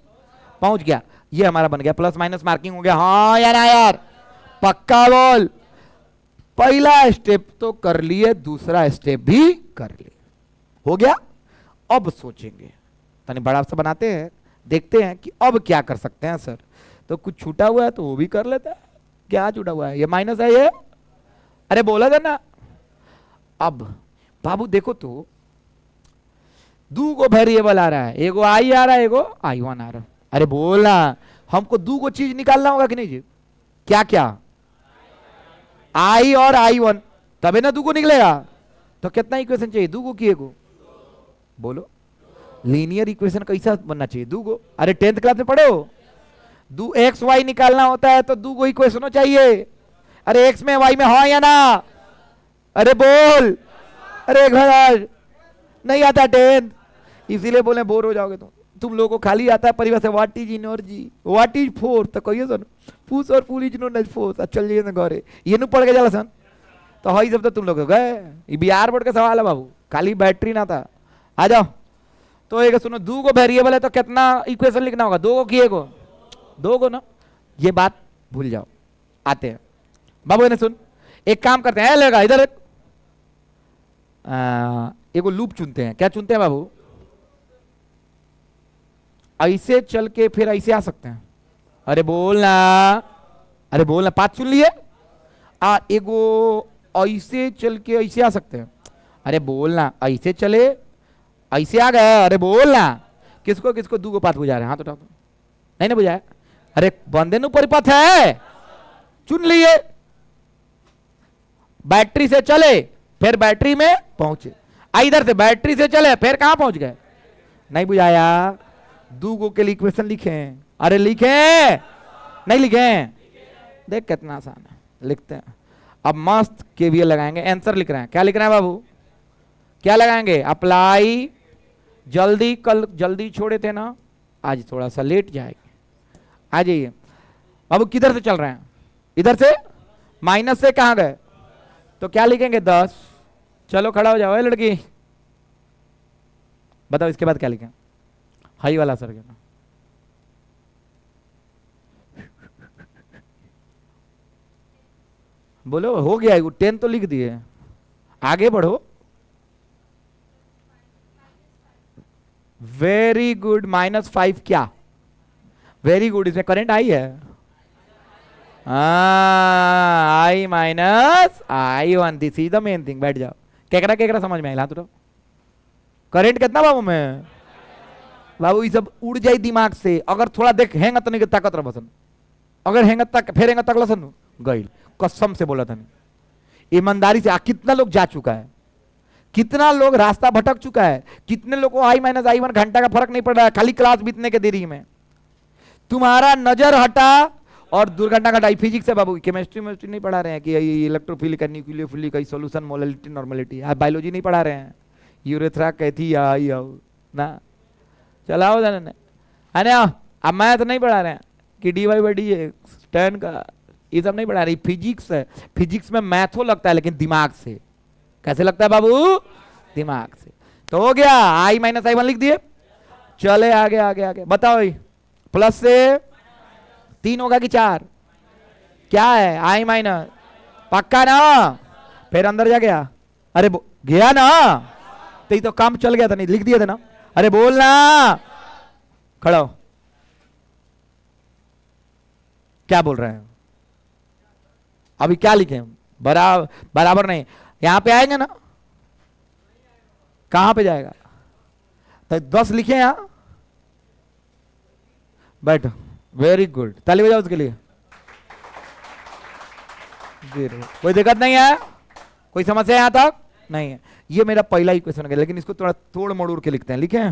पहुंच गया। ये हमारा बन गया, प्लस माइनस मार्किंग हो गया। हाँ या ना यार? पक्का बोल। पहला स्टेप तो कर लिए, दूसरा स्टेप भी कर लिए, हो गया। अब सोचेंगे, तनी बड़ा सा बनाते हैं, देखते हैं कि अब क्या कर सकते हैं सर। तो कुछ छूटा हुआ है तो वो भी कर लेता है। क्या छूटा हुआ है? ये माइनस है ये। अरे बोला था ना। अब बाबू देखो तो, दो को वेरिएबल आ रहा है, एगो I आ रहा है, एगो I1 आ रहा है। अरे बोलना, हमको दो को चीज निकालना होगा कि नहीं जी? क्या क्या? I और I1, तबे ना दो को निकलेगा। तो कितना इक्वेशन चाहिए? दो को की एगो? बोलो, लीनियर इक्वेशन कैसा बनना चाहिए? दो को। अरे 10th क्लास में पढ़ो, दो एक्स वाई निकालना होता है तो दो को इक्वेशनों चाहिए। अरे एक्स में वाई में, हाँ या ना? अरे बोल। अरे घर नहीं आता 10th, इसीलिए बोले बोर हो जाओगे तुम लोगों को खाली आता है परिभाषा, what is energy, what is force, तो कहिए सन पुश और pull is known as force. चल जाइए ना घरे, ये नु पढ़ के जाला सन, तो हई सब तो तुम लोग गए। ये बिहार बोर्ड का सवाल है बाबू, खाली बैटरी ना था। आ जाओ। तो एक सुनो, दो को वेरिएबल है तो कितना इक्वेशन लिखना होगा? दो को किए को? दो को ना, ये बात भूल जाओ। आते हैं बाबू ने, सुन एक काम करते हैं, लेगा इधर एक लूप चुनते हैं। क्या चुनते हैं बाबू? ऐसे चल के फिर ऐसे आ सकते हैं। अरे बोलना, अरे बोलना, 5 चुन लिए। एगो ऐसे चल के ऐसे आ सकते हैं। अरे बोलना, ऐसे चले ऐसे आ गए। अरे बोलना, किसको किसको दू गो पाथ बुझा रहे हैं? हाथ उठाओ। नहीं ना बुझाया? अरे बंदे नु परिपथ है, चुन लिए। बैटरी से चले फिर बैटरी में पहुंचे, इधर से बैटरी से चले फिर कहां पहुंच गए? नहीं बुझाया? दू गो के लिए इक्वेशन लिखे। अरे लिखे नहीं लिखे? देख कितना आसान है, लिखते हैं। अब मस्त केवीएल लगाएंगे, आंसर लिख रहे हैं। क्या लिख रहे हैं बाबू? क्या लगाएंगे? अप्लाई। जल्दी, कल जल्दी छोड़े थे ना, आज थोड़ा सा लेट जाएगी। आ जाइए बाबू। किधर से चल रहे हैं? इधर से। माइनस से कहां गए? तो क्या लिखेंगे? 10। चलो खड़ा हो जाओ ए लड़की, बताओ इसके बाद क्या लिखें? हाई वाला सर क्या? बोलो हो गया, 10 तो लिख दिए, आगे बढ़ो। Very good. -5 क्या? Very good. इसमें करंट आई है। I minus I1, this is the main thing. बैठ जाओ। केकरा केकरा समझ में आया? तो करंट कितना बाबू में? बाबू ये सब उड़ जाए दिमाग से। अगर थोड़ा देख हैंग तो नहीं ताकत रह बसन, अगर हैंग तक फिर हैंग तक लसन गई, कसम से बोला था। ईमानदारी से। कितना लोग जा चुका है, कितना लोग रास्ता भटक चुका है, कितने लोग को I-I1 घंटा का फर्क नहीं पड़ रहा है, खाली क्लास बीतने के देरी में तुम्हारा नजर हटा और दुर्घटना घटाई। फिजिक्स है बाबू, केमिस्ट्री में नहीं पढ़ा रहे हैं कि electrophilic, nucleophilic, solution, molality, normality. आप बायोलॉजी नहीं पढ़ा रहे हैं, यूरेथ्रा कहती ना चलाओ है ना। अब मैथ नहीं पढ़ा रहे हैं कि dy/dx tan का, ये सब नहीं पढ़ा रही। फिजिक्स है, फिजिक्स में मैथो लगता है लेकिन दिमाग से। कैसे लगता है बाबू? दिमाग से। तो हो गया, I-I1 लिख दिए। चले आगे आगे आगे बताओ। प्लस से 3 होगा कि 4? क्या है? I-, पक्का ना? फिर अंदर जा गया? अरे गया ना, तो ये तो काम चल गया था, नहीं लिख दिया था ना? अरे बोलना, खड़ा हो। क्या बोल रहे हैं? अभी क्या लिखे? बराबर नहीं। यहां पे आएंगे ना? कहां पे जाएगा? तो 10 लिखे यहां। बैठो। वेरी गुड, ताली बजाओ उसके लिए। कोई दिक्कत नहीं है? कोई समस्या यहां तक नहीं है? ये मेरा पहला इक्वेशन है, लेकिन इसको थोड़ा तोड़ मड़ोड़ के लिखते हैं। लिखे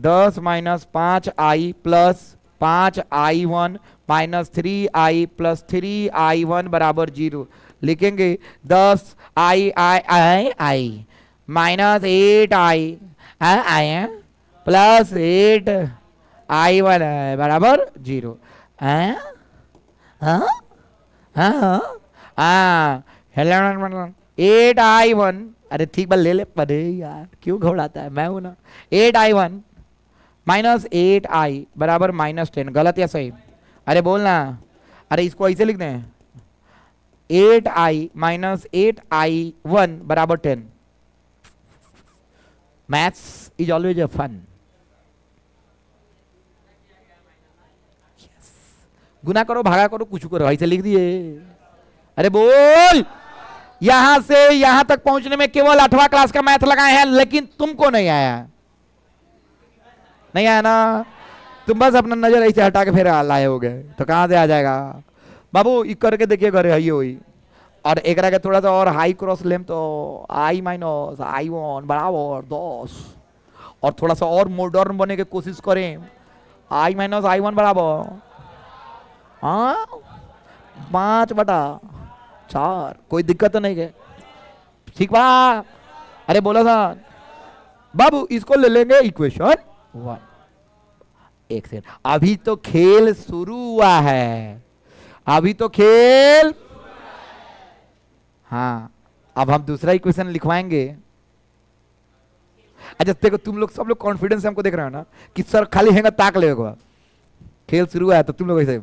10 - 5i plus 5i1 -3i plus 3i1 बराबर 0। लिखेंगे 10i minus 8i plus 8i1 बराबर 0। 8i1, अरे ठीक बात ले ले पढ़े यार, क्यों घबराता है? मैं हूं ना। 8i1 माइनस 8i बराबर -10। गलत या सही? अरे बोलना। अरे इसको ऐसे लिख दें, 8i माइनस 8i1 बराबर 10। Maths is always a fun. गुना करो, भागा करो, कुछ करो, ऐसे लिख दिए। अरे बोल। यहां से यहां तक पहुंचने में केवल 8वां क्लास का मैथ लगाए हैं, लेकिन तुमको नहीं आया। नहीं आया ना? तुम बस अपना नजर ऐसे हटा के फिर लाए हो गए, तो कहां से आ जाएगा बाबू? इक करके देखिए घर है हुई। और एक के थोड़ा सा और हाई क्रॉस लेम तो I- I1 बराबर 10। और थोड़ा सा और मॉडर्न बनने की कोशिश करें, I- I1 बराबर 5/4। कोई दिक्कत तो नहीं है? ठीक बा? अरे बोला था बाबू, इसको ले लेंगे इक्वेशन 1। एक सेकंड, अभी तो खेल शुरू हुआ है, अभी तो खेल। हाँ, अब हम दूसरा इक्वेशन लिखवाएंगे। अच्छा देखो, तुम लोग सब लोग कॉन्फिडेंस से हमको देख रहे हो ना कि सर खाली हैंगा ताक लेगा। खेल शुरू हुआ है तो तुम लोग ऐसे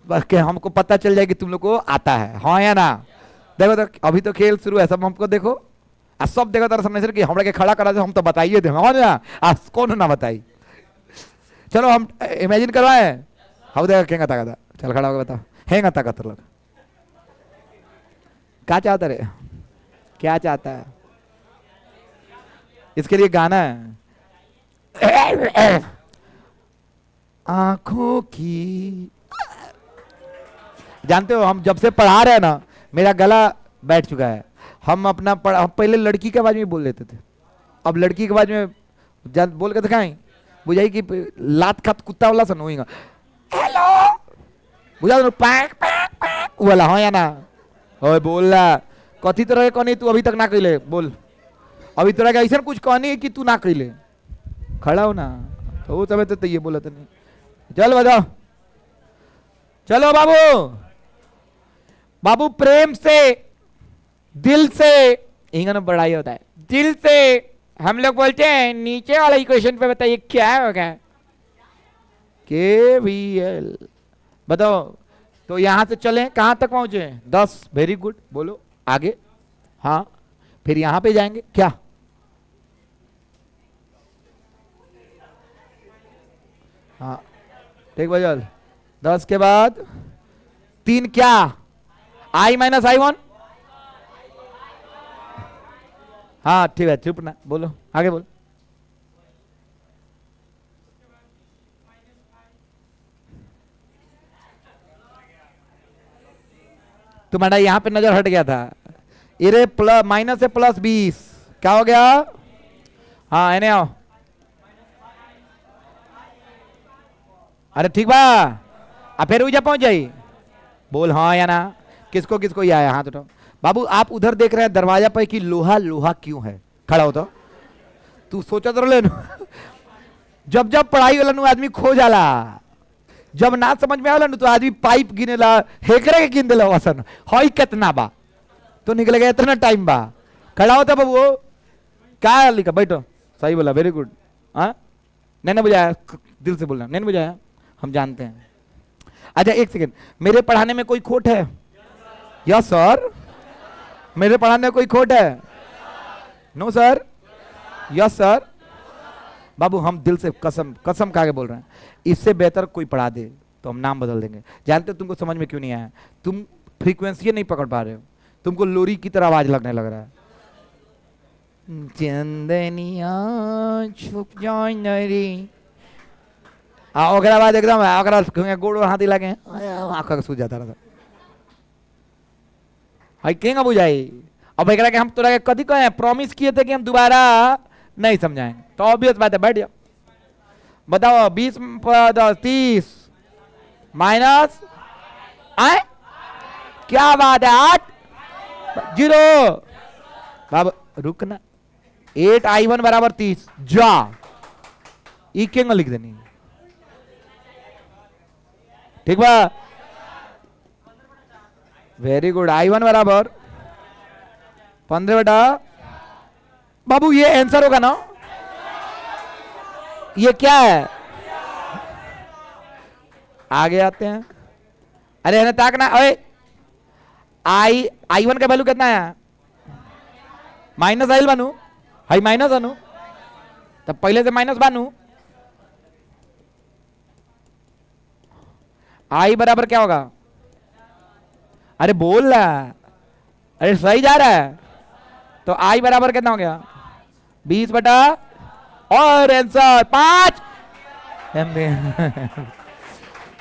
बस के हमको पता चल जाए कि तुम लोग को आता है, हाँ या ना? देखो तो अभी तो खेल शुरू है, सब हमको देखो आ सब देखो तारा सामने से कि हमरा के खड़ा करा दे, हम तो बताइए दे, हाँ ना? आज कौन ना बताई? चलो हम इमेजिन करवाए। हम देखा केंगा ताकत, चल खड़ा होकर बता, हैंगा ताकत लोग क्या चाहता रे? क्या चाहता है? इसके लिए गाना है, आंखों की, जानते हो हम जब से पढ़ा रहे हैं ना मेरा गला बैठ चुका है। हम अपना हम पहले लड़की के आवाज में बोल लेते थे, अब लड़की के आवाज में बोल के दिखाएं, बुझाई कि लात खात कुत्ता वाला सन होगा। हेलो बुझा दो पैक पैक पैक वाला, हाँ या ना? ओए बोल रहा कथी तरह कहनी तू अभी तक ना कहले, बोल अभी तरह का ऐसा कुछ कहनी है कि तू ना कहले, खड़ा हो ना। तो वो समय तो ये बोला था नहीं। चल बजाओ, चलो बाबू। बाबू प्रेम से, दिल से, इंग्लिश में पढ़ाई होता है, दिल से हम लोग बोलते हैं नीचे वाला इक्वेशन पे बताइए क्या होगा, KVL। बताओ तो यहां से चले कहां तक पहुंचे? 10। वेरी गुड, बोलो आगे। हाँ फिर यहां पे जाएंगे क्या? हाँ ठीक बजल। 10 के बाद 3 क्या? I minus I1। हाँ ठीक है, चुप ना, बोलो आगे बोलो। तुम्हारा यहां पे नजर हट गया था। इरे प्लस माइनस से प्लस 20 क्या हो गया? हाँ एने आओ। अरे ठीक बा, अब फिर उजा पहुंच जाई, बोल हाँ या ना। किसको किसको ये आया हाथ उठाओ। बाबू आप उधर देख रहे हैं दरवाजा पर कि लोहा लोहा क्यों है, खड़ा हो तो तू सोचा तो ले जब जब पढ़ाई वाला आदमी खो जाला, जब ना समझ में आला तो आदमी पाइप गिनेला, हेकरे के गिन देला वसन हई कितना बा तो निकलेगा इतना टाइम बा। खड़ा होता बाबू, क्या लिखा, बैठो। सही बोला, वेरी गुड। हाँ नहीं बुझाया, दिल से बोलना, नहीं बुझाया, हम जानते हैं। अच्छा एक सेकेंड, मेरे पढ़ाने में कोई खोट है? Yes sir. मेरे पढ़ाने में कोई खोट है? No sir. Yes sir. बाबू हम दिल से कसम कसम खा के बोल रहे हैं, इससे बेहतर कोई पढ़ा दे तो हम नाम बदल देंगे। जानते हो तुमको समझ में क्यों नहीं आया? तुम फ्रीक्वेंसी नहीं पकड़ पा रहे हो, तुमको लोरी की तरह आवाज लगने लग रहा है। चंदनिया छुप जाए नरी, अगर आवाज एकदम अगर गोड़ हाथ ही लगे आंखा सूझ जाता रहा। हाई केंगा बुझाई। अब एक हम तोरा कदी कहे प्रॉमिस किए थे कि हम दोबारा नहीं समझाएंगे, तो ऑब्वियस बात है, बैठ जाओ। बताओ 20 30 माइनस आए क्या बात है, 8 0। बाबा रुकना, 8I1 बराबर 30 जा, ई केंगा लिख देनी, ठीक बा? Very good. I1 बराबर 15 बटा, बाबू ये आंसर होगा ना? ये क्या है? आगे आते हैं। अरे है ताकना, अरे I1 का वैल्यू कितना है? माइनस आइल बनू, हाई माइनस अनु, तब पहले से माइनस बनू। I बराबर क्या होगा? अरे बोल रहा, अरे सही जा रहा है। तो I बराबर कितना हो गया? 20 बटा और आंसर 5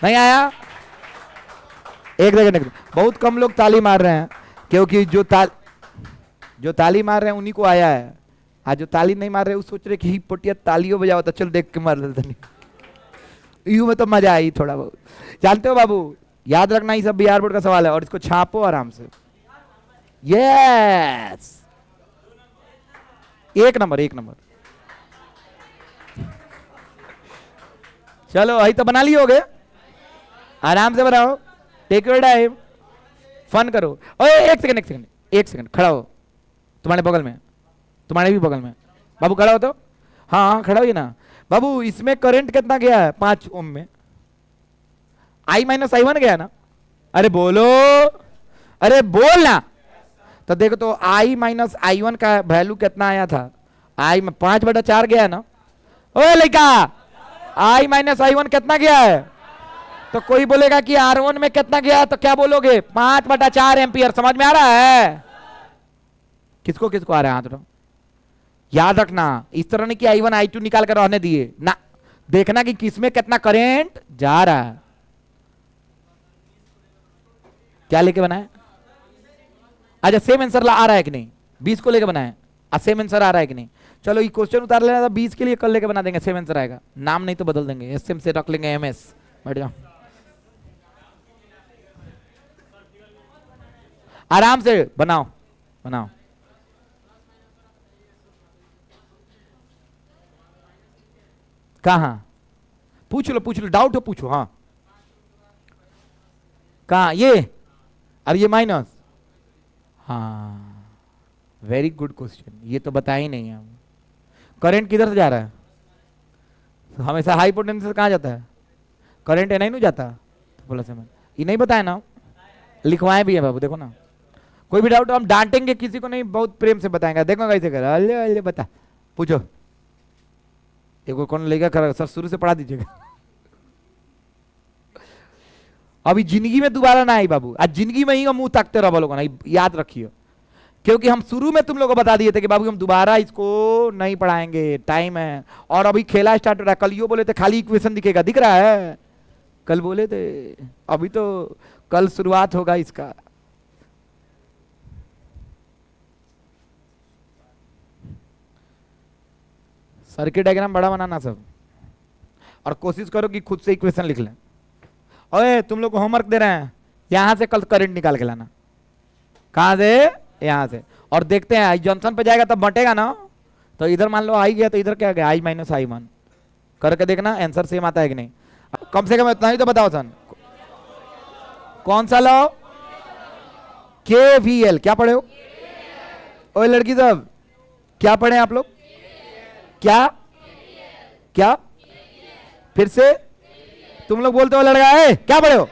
नहीं आया। एक सेकंड, बहुत कम लोग ताली मार रहे हैं क्योंकि जो ताली मार रहे हैं उन्हीं को आया है। आज जो ताली नहीं मार रहे वो सोच रहे कि ही पोटिया तालियों बजाओ, तो चल देख के मार लेते नहीं। यूं में तो मजा आई थोड़ा बहुत। जानते हो बाबू, याद रखना ये सब बिहार बोर्ड का सवाल है और इसको छापो आराम से। यस, एक नंबर एक नंबर। चलो अभी तो बना लिए होगे, आराम से बनाओ, टेक योर टाइम, फन करो। ओए एक सेकंड एक सेकंड एक सेकंड, खड़ा हो। तुम्हारे बगल में, तुम्हारे भी बगल में बाबू खड़ा हो तो। हाँ हाँ खड़ा हो ना बाबू। इसमें करंट कितना गया है? 5 ओम में। I माइनस I1 गया ना? अरे बोलो, अरे बोल ना। तो देखो तो I माइनस I1 का वैल्यू कितना आया था? I में 5/4 गया ना? ओए लड़का, I माइनस I1 कितना गया है? तो कोई बोलेगा कि R1 में कितना गया है, तो क्या बोलोगे? 5/4 एम्पियर। समझ में आ रहा है? किसको किसको आ रहा है हाथ उठाओ। याद रखना, इस तरह नहीं कि I1 I2 निकाल कर रहने दिए ना, देखना कि किसमें कितना करंट जा रहा है। क्या लेके बनाया? अच्छा सेम आंसर आ रहा है कि नहीं? 20 को लेके बनाया, सेम आंसर आ रहा है कि नहीं? चलो ये क्वेश्चन उतार लेना था 20 के लिए, कल लेके बना देंगे, सेम आंसर आएगा। नाम नहीं तो बदल देंगे, एसएम से रख लेंगे एमएस। बैठ जाओ आराम से, बनाओ बनाओ। कहा? पूछ लो, डाउट हो पूछो। हाँ कहा ये, और ये माइनस। हाँ वेरी गुड क्वेश्चन, ये तो बताया ही नहीं है। करंट किधर से जा रहा है? हमेशा हाई पोटेंशियल कहाँ जाता है? करंट है नहीं जाता तो प्लस में, ये नहीं बताया ना, लिखवाए भी है बाबू। देखो ना, कोई भी डाउट हम डांटेंगे किसी को नहीं, बहुत प्रेम से बताएंगे। देखो कैसे कर, अल्ले अल्ले बता, पूछो। एक कौन लेगा कर, सर शुरू से पढ़ा दीजिएगा। अभी जिंदगी में दोबारा ना आई बाबू, आज जिंदगी में ही मुंह ताकते रहो लोगों ना, याद रखिए। क्योंकि हम शुरू में तुम लोगों को बता दिए थे कि बाबू हम दोबारा इसको नहीं पढ़ाएंगे, टाइम है। और अभी खेला स्टार्ट हो रहा है। कल यो बोले थे खाली इक्वेशन दिखेगा, दिख रहा है? कल बोले थे, अभी तो कल शुरुआत होगा इसका। सर्किट डायग्राम बड़ा बनाना सब, और कोशिश करो कि खुद से इक्वेशन लिख लें। ओए तुम लोग को होमवर्क दे रहे हैं, यहां से कल करंट निकाल के लाना। कहां से? यहां से। और देखते हैं जंक्शन पे जाएगा तब बटेगा ना, तो इधर मान लो आई गया तो इधर क्या गया, आई माइनस आई वन करके देखना आंसर सेम आता है कि नहीं। कम से कम इतना ही तो बताओ सन, कौन सा लॉ? KVL। क्या पढ़े हो? ओए लड़की सब क्या पढ़े आप लोग? क्या क्या? फिर से तुम लोग बोलते हो लड़का है, क्या पढ़े हो?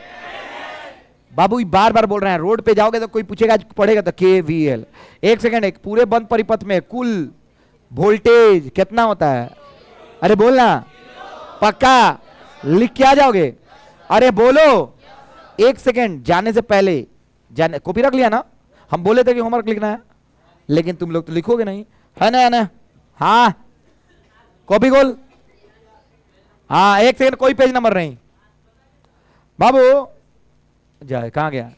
बाबू बार बार बोल रहे हैं, रोड पे जाओगे तो कोई पूछेगा पढ़ेगा तो KVL। एक सेकंड, एक पूरे बंद परिपथ में कुल वोल्टेज कितना होता है? अरे बोलना, पक्का लिख के आ जाओगे? अरे बोलो। एक सेकंड, जाने से पहले, जाने कॉपी रख लिया ना? हम बोले थे कि होमवर्क लिखना है, लेकिन तुम लोग तो लिखोगे नहीं, है ना? है ना? हाँ कॉपी खोल। हाँ एक सेकंड, कोई पेज नंबर नहीं बाबू। जाए कहां गया?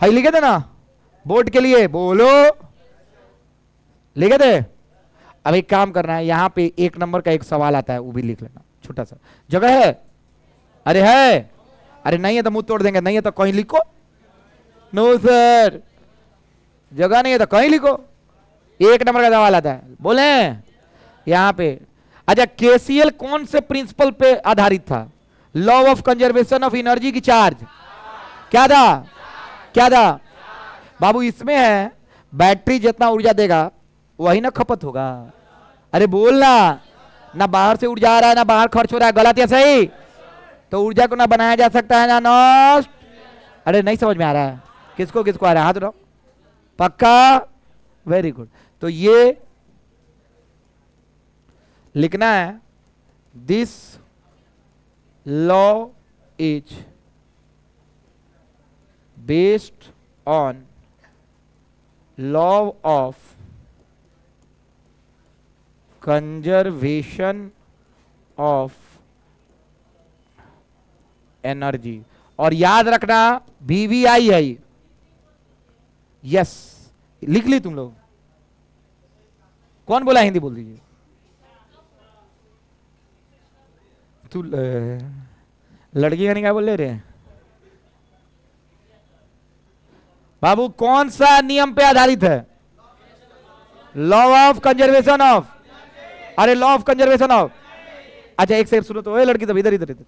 हाई लिखे थे ना बोर्ड के लिए, बोलो लिखे थे। अब एक काम करना है, यहां पे एक नंबर का एक सवाल आता है, वो भी लिख लेना, छोटा सा। जगह है? अरे है? अरे नहीं है तो मुंह तोड़ देंगे, नहीं है तो कहीं लिखो। नो सर जगह नहीं है तो कहीं लिखो, एक नंबर का सवाल आता है, बोले यहां पे। अच्छा KCL कौन से प्रिंसिपल पे आधारित था? Law of conservation of energy की चार्ज। क्या था? क्या था बाबू? इसमें है बैटरी जितना ऊर्जा देगा वही ना खपत होगा। अरे बोलना, ना बाहर से ऊर्जा आ रहा है ना बाहर खर्च हो रहा है, गलत या सही? तो ऊर्जा को ना बनाया जा सकता है ना नष्ट। अरे नहीं समझ में आ रहा है? किसको किसको आ रहा है? हाथ उठाओ। पक्का? Very good. तो ये लिखना है, this law is based on law of conservation of energy. और याद रखना VVI है। यस लिख ली तुम लोग? कौन बोला हिंदी बोल दीजिए। तू लड़की का नहीं, क्या बोल ले रहे बाबू? कौन सा नियम पे आधारित है? लॉ ऑफ कंजर्वेशन ऑफ, अरे लॉ ऑफ कंजर्वेशन ऑफ। अच्छा एक सेकंड सुनो तो, ए लड़की सब इधर इधर इधर,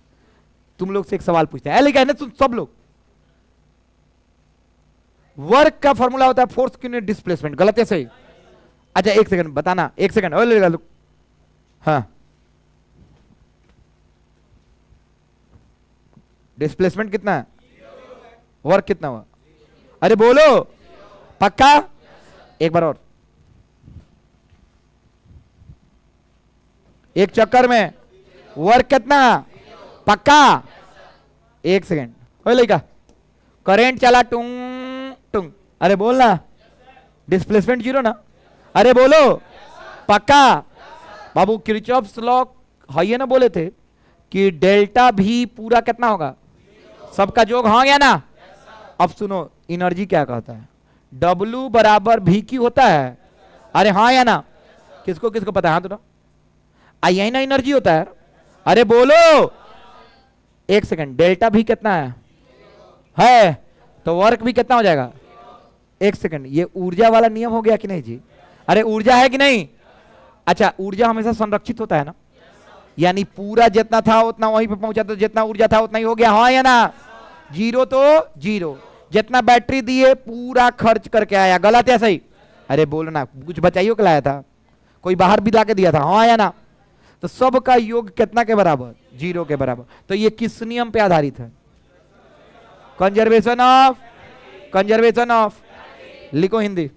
तुम लोग से एक सवाल पूछते हैं, लेकिन तुम सब लोग, वर्क का फॉर्मूला होता है फोर्स यूनिट डिस्प्लेसमेंट, गलत है सही? अच्छा एक सेकंड बताना, एक सेकंड। ओए लड़का, हाँ डिस्प्लेसमेंट कितना है? वर्क कितना हुआ? अरे बोलो, पक्का? एक बार और, एक चक्कर में वर्क कितना? पक्का? एक सेकेंड, ओए लड़का, करंट चला टुंग टुंग, अरे बोलना, डिस्प्लेसमेंट जीरो ना? अरे बोलो, पक्का बाबू किरचॉफ्स लॉ है ना, बोले थे कि डेल्टा भी पूरा कितना होगा, सबका योग, हाँ या ना। अब सुनो एनर्जी क्या कहता है, W बराबर भी क्यू होता है, अरे हाँ या ना, किसको किसको पता है, हाँ तो यही ना एनर्जी होता है, अरे बोलो। एक सेकंड, डेल्टा भी कितना है तो वर्क भी कितना हो जाएगा। एक सेकंड, ये ऊर्जा वाला नियम हो गया कि नहीं जी, अरे ऊर्जा है कि नहीं। अच्छा ऊर्जा हमेशा संरक्षित होता है ना, यानी पूरा जितना था उतना वहीं पे पहुंचा, तो जितना ऊर्जा था उतना ही हो गया, हाँ या ना। जीरो तो जीरो, जितना बैटरी दिए पूरा खर्च करके आया, गलत है सही, अरे बोलना, कुछ बचाइयो के लाया था, कोई बाहर भी ला के दिया था, हाँ या ना। तो सबका योग कितना के बराबर, जीरो के बराबर। तो ये किस नियम पे आधारित है, कंजर्वेशन ऑफ, लिखो हिंदी।